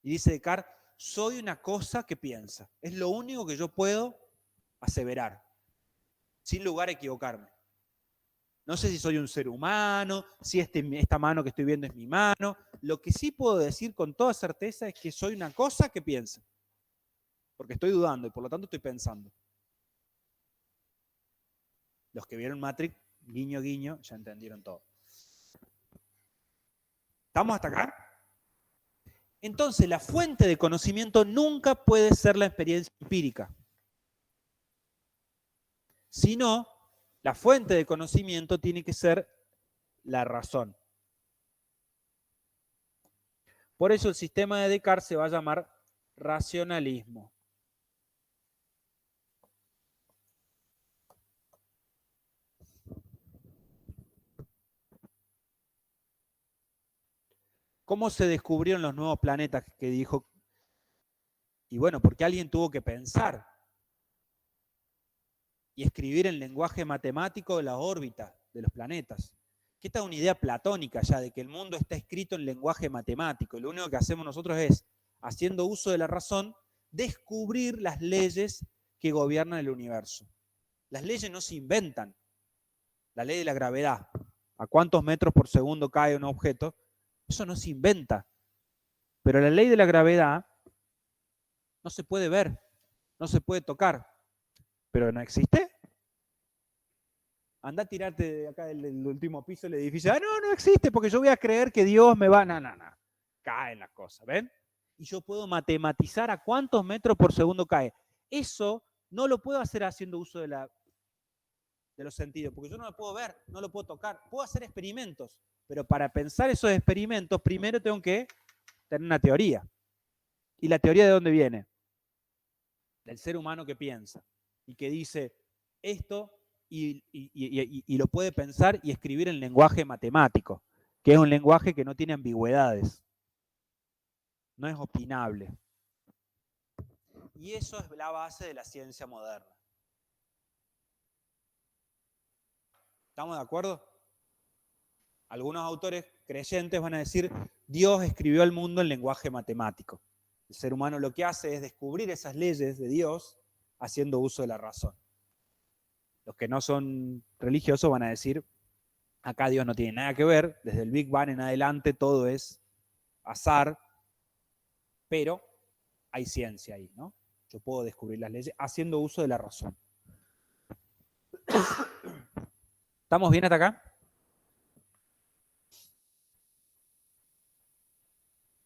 Y dice Descartes, soy una cosa que piensa. Es lo único que yo puedo aseverar, sin lugar a equivocarme. No sé si soy un ser humano, si esta mano que estoy viendo es mi mano. Lo que sí puedo decir con toda certeza es que soy una cosa que piensa. Porque estoy dudando y por lo tanto estoy pensando. Los que vieron Matrix, guiño, guiño, ya entendieron todo. ¿Estamos hasta acá? Entonces, la fuente de conocimiento nunca puede ser la experiencia empírica. Sino, la fuente de conocimiento tiene que ser la razón. Por eso el sistema de Descartes se va a llamar racionalismo. ¿Cómo se descubrieron los nuevos planetas que dijo? Y bueno, porque alguien tuvo que pensar y escribir en lenguaje matemático de la órbita de los planetas. Que esta es una idea platónica ya, de que el mundo está escrito en lenguaje matemático. Y lo único que hacemos nosotros es, haciendo uso de la razón, descubrir las leyes que gobiernan el universo. Las leyes no se inventan. La ley de la gravedad, a cuántos metros por segundo cae un objeto, eso no se inventa. Pero la ley de la gravedad no se puede ver, no se puede tocar. ¿Pero no existe? Anda a tirarte de acá del último piso del edificio. Ah, no, no existe, porque yo voy a creer que Dios me va. No, no, no. Caen las cosas, ¿ven? Y yo puedo matematizar a cuántos metros por segundo cae. Eso no lo puedo hacer haciendo uso de los sentidos, porque yo no lo puedo ver, no lo puedo tocar. Puedo hacer experimentos, pero para pensar esos experimentos, primero tengo que tener una teoría. ¿Y la teoría de dónde viene? Del ser humano que piensa y que dice esto y lo puede pensar y escribir en lenguaje matemático, que es un lenguaje que no tiene ambigüedades, no es opinable. Y eso es la base de la ciencia moderna. ¿Estamos de acuerdo? Algunos autores creyentes van a decir, Dios escribió el mundo en lenguaje matemático. El ser humano lo que hace es descubrir esas leyes de Dios haciendo uso de la razón. Los que no son religiosos van a decir, acá Dios no tiene nada que ver, desde el Big Bang en adelante todo es azar, pero hay ciencia ahí, ¿no? Yo puedo descubrir las leyes haciendo uso de la razón. ¿Estamos bien hasta acá?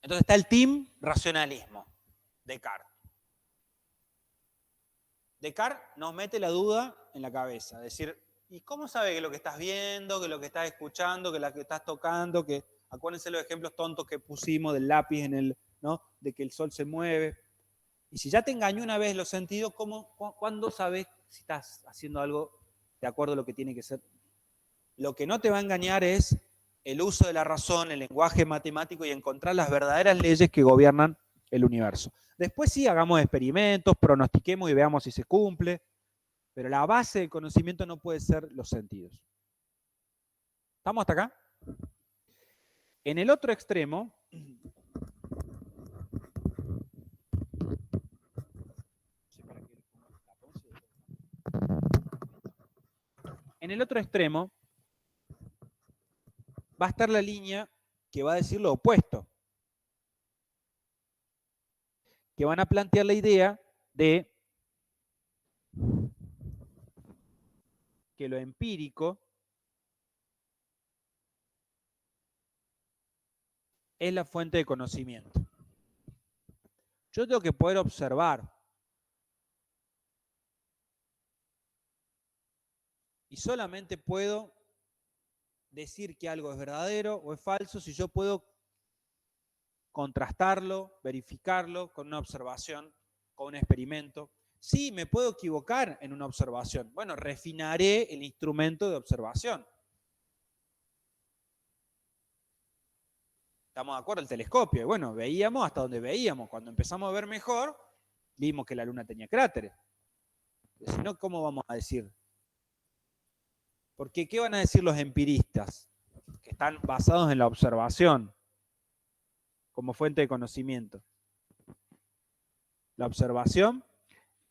Entonces está el team racionalismo, Descartes. Descartes nos mete la duda en la cabeza, decir, ¿y cómo sabe que lo que estás viendo, que lo que estás escuchando, que lo que estás tocando, que acuérdense los ejemplos tontos que pusimos del lápiz en el, ¿no? De que el sol se mueve? Y si ya te engañó una vez los sentidos, ¿cuándo sabes si estás haciendo algo de acuerdo a lo que tiene que ser? Lo que no te va a engañar es el uso de la razón, el lenguaje matemático y encontrar las verdaderas leyes que gobiernan el universo. Después sí, hagamos experimentos, pronostiquemos y veamos si se cumple, pero la base del conocimiento no puede ser los sentidos. ¿Estamos hasta acá? En el otro extremo, va a estar la línea que va a decir lo opuesto, que van a plantear la idea de que lo empírico es la fuente de conocimiento. Yo tengo que poder observar. Y solamente puedo decir que algo es verdadero o es falso si yo puedo contrastarlo, verificarlo con una observación, con un experimento. Sí, me puedo equivocar en una observación. Bueno, refinaré el instrumento de observación. ¿Estamos de acuerdo? El telescopio. Bueno, veíamos hasta donde veíamos. Cuando empezamos a ver mejor, vimos que la Luna tenía cráteres. Si no, ¿cómo vamos a decir? Porque, ¿qué van a decir los empiristas? Que están basados en la observación como fuente de conocimiento. La observación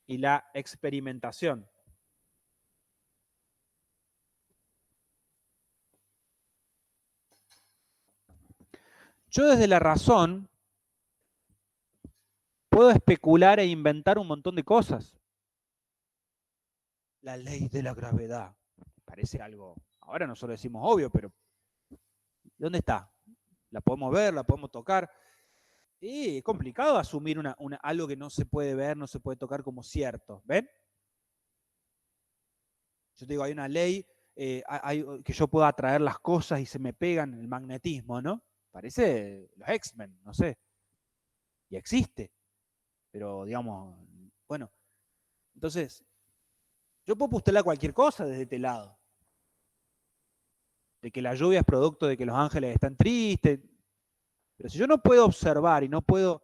y la experimentación. Yo desde la razón puedo especular e inventar un montón de cosas. La ley de la gravedad. Parece algo, ahora nosotros decimos obvio, pero ¿dónde está? La podemos ver, la podemos tocar. Y es complicado asumir algo que no se puede ver, no se puede tocar como cierto. ¿Ven? Yo te digo, hay una ley que yo puedo atraer las cosas y se me pegan, el magnetismo, ¿no? Parece los X-Men, no sé. Y existe. Pero, digamos, bueno. Entonces, yo puedo postular cualquier cosa desde este lado. De que la lluvia es producto de que los ángeles están tristes. Pero si yo no puedo observar y no puedo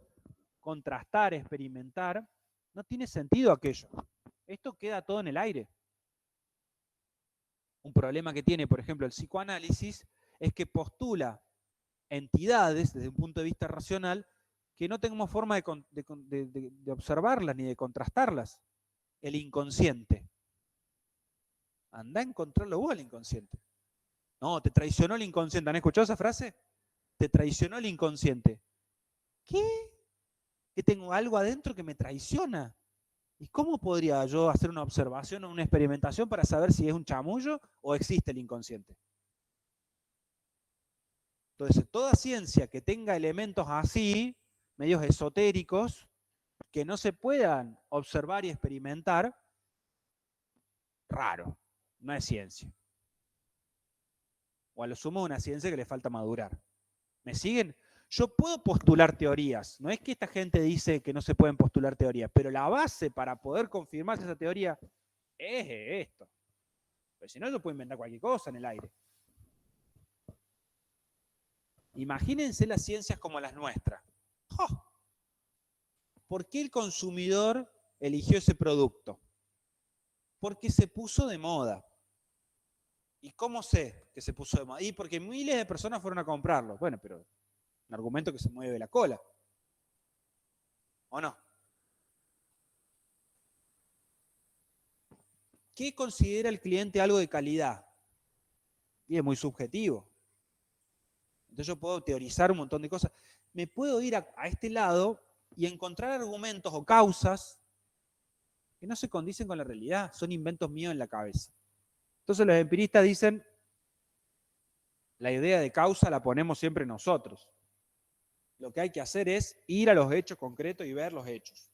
contrastar, experimentar, no tiene sentido aquello. Esto queda todo en el aire. Un problema que tiene, por ejemplo, el psicoanálisis es que postula entidades desde un punto de vista racional que no tenemos forma de observarlas ni de contrastarlas. El inconsciente. Anda a encontrarlo vos, el inconsciente. No, te traicionó el inconsciente. ¿Han escuchado esa frase? Te traicionó el inconsciente. ¿Qué? ¿Que tengo algo adentro que me traiciona? ¿Y cómo podría yo hacer una observación o una experimentación para saber si es un chamullo o existe el inconsciente? Entonces, toda ciencia que tenga elementos así, medios esotéricos, que no se puedan observar y experimentar, raro, no es ciencia. O a lo sumo una ciencia que le falta madurar. ¿Me siguen? Yo puedo postular teorías, no es que esta gente dice que no se pueden postular teorías, pero la base para poder confirmar esa teoría es esto. Pero si no, yo puedo inventar cualquier cosa en el aire. Imagínense las ciencias como las nuestras. ¡Oh! ¿Por qué el consumidor eligió ese producto? Porque se puso de moda. ¿Y cómo sé que se puso de moda? Y porque miles de personas fueron a comprarlo. Bueno, pero un argumento que se mueve la cola. ¿O no? ¿Qué considera el cliente algo de calidad? Y es muy subjetivo. Entonces yo puedo teorizar un montón de cosas. Me puedo ir a este lado y encontrar argumentos o causas que no se condicen con la realidad, son inventos míos en la cabeza. Entonces los empiristas dicen, la idea de causa la ponemos siempre nosotros. Lo que hay que hacer es ir a los hechos concretos y ver los hechos.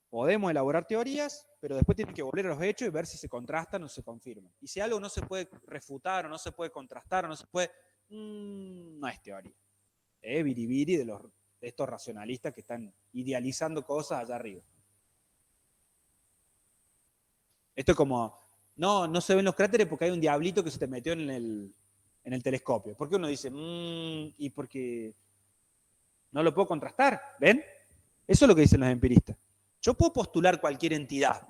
Podemos elaborar teorías, pero después tienen que volver a los hechos y ver si se contrastan o se confirman. Y si algo no se puede refutar o no se puede contrastar o no se puede, no es teoría. Es biribiri de estos racionalistas que están idealizando cosas allá arriba. Esto es como, no se ven los cráteres porque hay un diablito que se te metió en el telescopio. ¿Por qué uno dice, y porque no lo puedo contrastar? ¿Ven? Eso es lo que dicen los empiristas. Yo puedo postular cualquier entidad,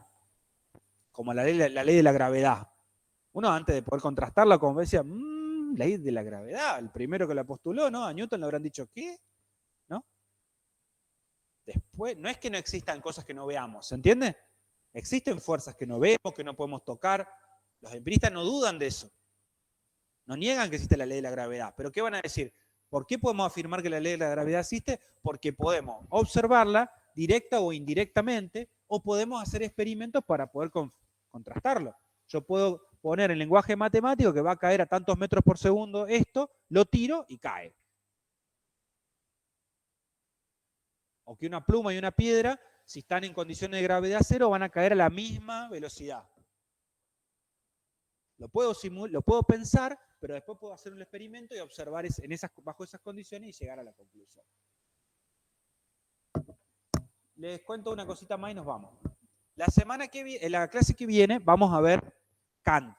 como la ley de la gravedad. Uno antes de poder contrastarla, como decía, ley de la gravedad, el primero que la postuló, ¿no? A Newton le habrán dicho, ¿qué? ¿No? Después, no es que no existan cosas que no veamos, ¿se entiende? Existen fuerzas que no vemos, que no podemos tocar. Los empiristas no dudan de eso. No niegan que existe la ley de la gravedad. Pero ¿qué van a decir? ¿Por qué podemos afirmar que la ley de la gravedad existe? Porque podemos observarla directa o indirectamente, o podemos hacer experimentos para poder contrastarlo. yo puedo poner en lenguaje matemático que va a caer a tantos metros por segundo esto, lo tiro y cae. O que una pluma y una piedra, si están en condiciones de gravedad cero, van a caer a la misma velocidad. Lo puedo pensar, pero después puedo hacer un experimento y observar bajo esas condiciones y llegar a la conclusión. Les cuento una cosita más y nos vamos. En la clase que viene vamos a ver Kant,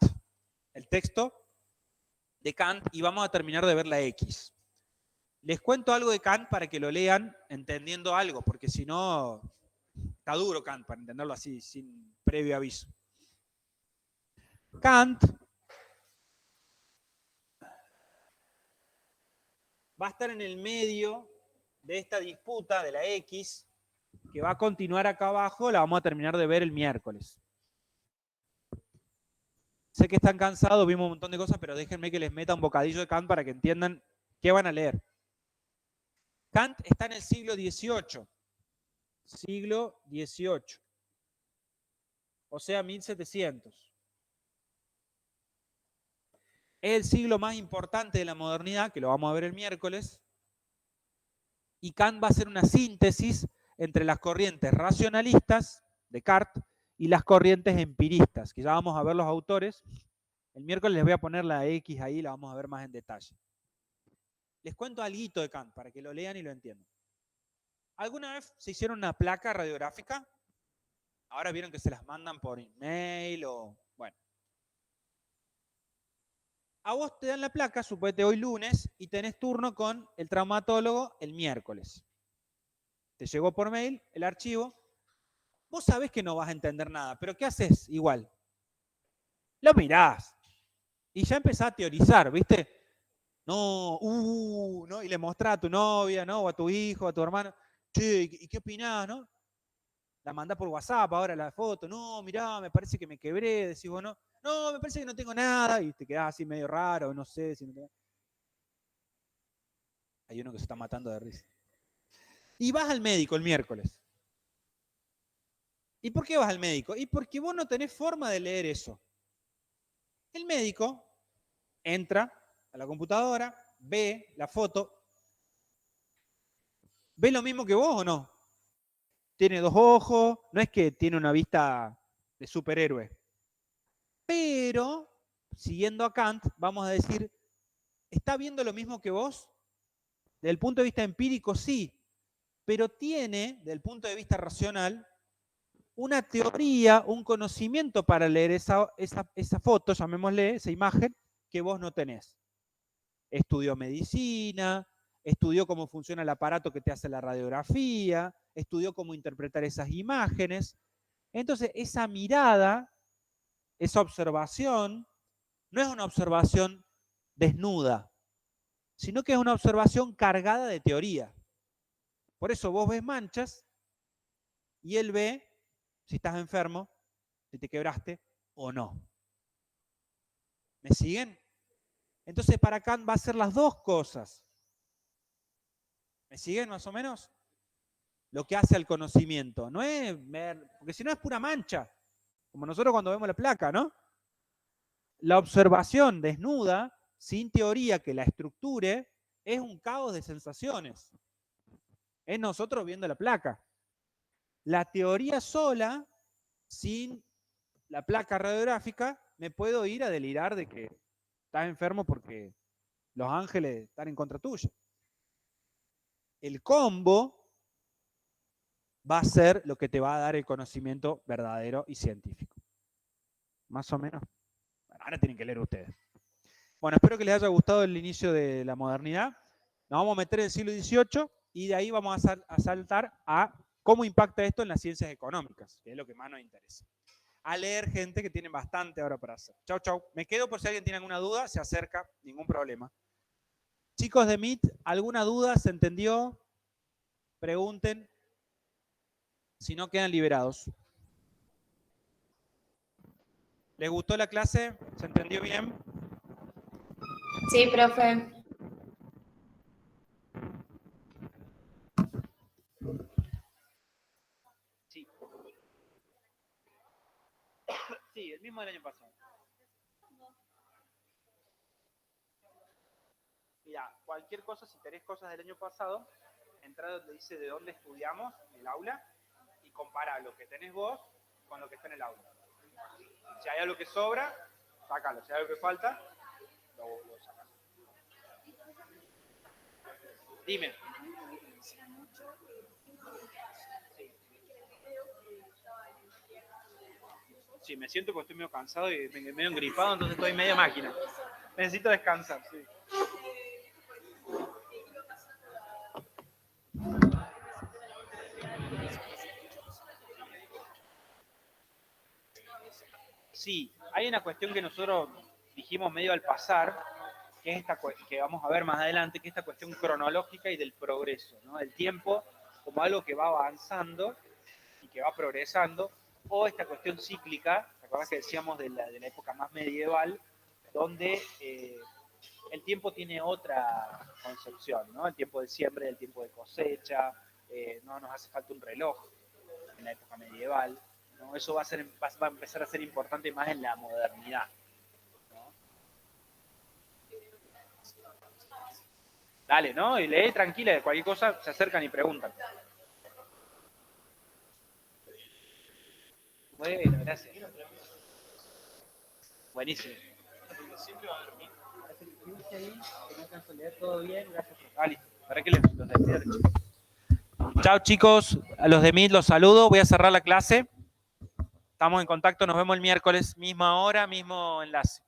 el texto de Kant, y vamos a terminar de ver la X. Les cuento algo de Kant para que lo lean entendiendo algo, porque si no, está duro Kant para entenderlo así, sin previo aviso. Kant va a estar en el medio de esta disputa de la X, que va a continuar acá abajo, la vamos a terminar de ver el miércoles. Sé que están cansados, vimos un montón de cosas, pero déjenme que les meta un bocadillo de Kant para que entiendan qué van a leer. Kant está en el siglo XVIII. Siglo XVIII. O sea, 1700. Es el siglo más importante de la modernidad, que lo vamos a ver el miércoles. Y Kant va a hacer una síntesis entre las corrientes racionalistas, Descartes, y las corrientes empiristas, que ya vamos a ver los autores. El miércoles les voy a poner la X ahí, la vamos a ver más en detalle. Les cuento algo de Kant para que lo lean y lo entiendan. ¿Alguna vez se hicieron una placa radiográfica? Ahora vieron que se las mandan por email o... Bueno. A vos te dan la placa, suponete hoy lunes, y tenés turno con el traumatólogo el miércoles. Te llegó por mail el archivo. Vos sabés que no vas a entender nada, pero ¿qué haces igual? Lo mirás. Y ya empezás a teorizar, ¿viste? No, ¿no? Y le mostrás a tu novia, ¿no? O a tu hijo, a tu hermano. Che, ¿y qué opinás, no? La mandás por WhatsApp ahora la foto. No, mirá, me parece que me quebré. Decís vos, no, me parece que no tengo nada. Y te quedás así medio raro, no sé si no te... Hay uno que se está matando de risa. Y vas al médico el miércoles. ¿Y por qué vas al médico? Y porque vos no tenés forma de leer eso. El médico entra a la computadora, ve la foto. ¿Ve lo mismo que vos o no? Tiene dos ojos, no es que tiene una vista de superhéroe. Pero, siguiendo a Kant, vamos a decir, ¿está viendo lo mismo que vos? Desde el punto de vista empírico, sí, pero tiene, desde el punto de vista racional, una teoría, un conocimiento para leer esa foto, llamémosle, esa imagen, que vos no tenés. Estudió medicina, estudió cómo funciona el aparato que te hace la radiografía, estudió cómo interpretar esas imágenes. Entonces, esa mirada, esa observación, no es una observación desnuda, sino que es una observación cargada de teoría. Por eso vos ves manchas y él ve si estás enfermo, si te quebraste o no. ¿Me siguen? Entonces para Kant va a ser las dos cosas. ¿Me siguen más o menos? Lo que hace al conocimiento. No es ver, porque si no es pura mancha, como nosotros cuando vemos la placa, ¿no? La observación desnuda, sin teoría que la estructure, es un caos de sensaciones. Es nosotros viendo la placa. La teoría sola, sin la placa radiográfica, me puedo ir a delirar de que estás enfermo porque los ángeles están en contra tuya. El combo va a ser lo que te va a dar el conocimiento verdadero y científico. Más o menos. Bueno, ahora tienen que leer ustedes. Bueno, espero que les haya gustado el inicio de la modernidad. Nos vamos a meter en el siglo XVIII y de ahí vamos a saltar a cómo impacta esto en las ciencias económicas, que es lo que más nos interesa. A leer gente que tiene bastante ahora para hacer. Chau, chau. Me quedo por si alguien tiene alguna duda, se acerca, ningún problema. Chicos de MIT, ¿alguna duda? ¿Se entendió? Pregunten. Si no, quedan liberados. ¿Les gustó la clase? ¿Se entendió bien? Sí, profe. Sí. Sí, el mismo el año pasado? Mira, cualquier cosa, si tenés cosas del año pasado, entra donde dice de dónde estudiamos, en el aula, y compara lo que tenés vos con lo que está en el aula. Si hay algo que sobra, sácalo. Si hay algo que falta, lo sacas. Dime. Sí, me siento porque estoy medio cansado y medio engripado, entonces estoy medio máquina. Necesito descansar, sí. Sí, hay una cuestión que nosotros dijimos medio al pasar, que es esta que vamos a ver más adelante, que es esta cuestión cronológica y del progreso, ¿no? El tiempo como algo que va avanzando y que va progresando, o esta cuestión cíclica, ¿te acuerdas que decíamos de la época más medieval, donde el tiempo tiene otra concepción, ¿no? El tiempo de siembra, el tiempo de cosecha, no nos hace falta un reloj en la época medieval, ¿no? Eso va a empezar a ser importante más en la modernidad, ¿no? Dale, ¿no? Y lee tranquila, de cualquier cosa se acercan y preguntan. Bueno, gracias. Buenísimo. Todo bien, gracias. Ah, listo. Para que los despido. Chao, chicos. A los de Meet los saludo. Voy a cerrar la clase. Estamos en contacto. Nos vemos el miércoles. Misma hora, mismo enlace.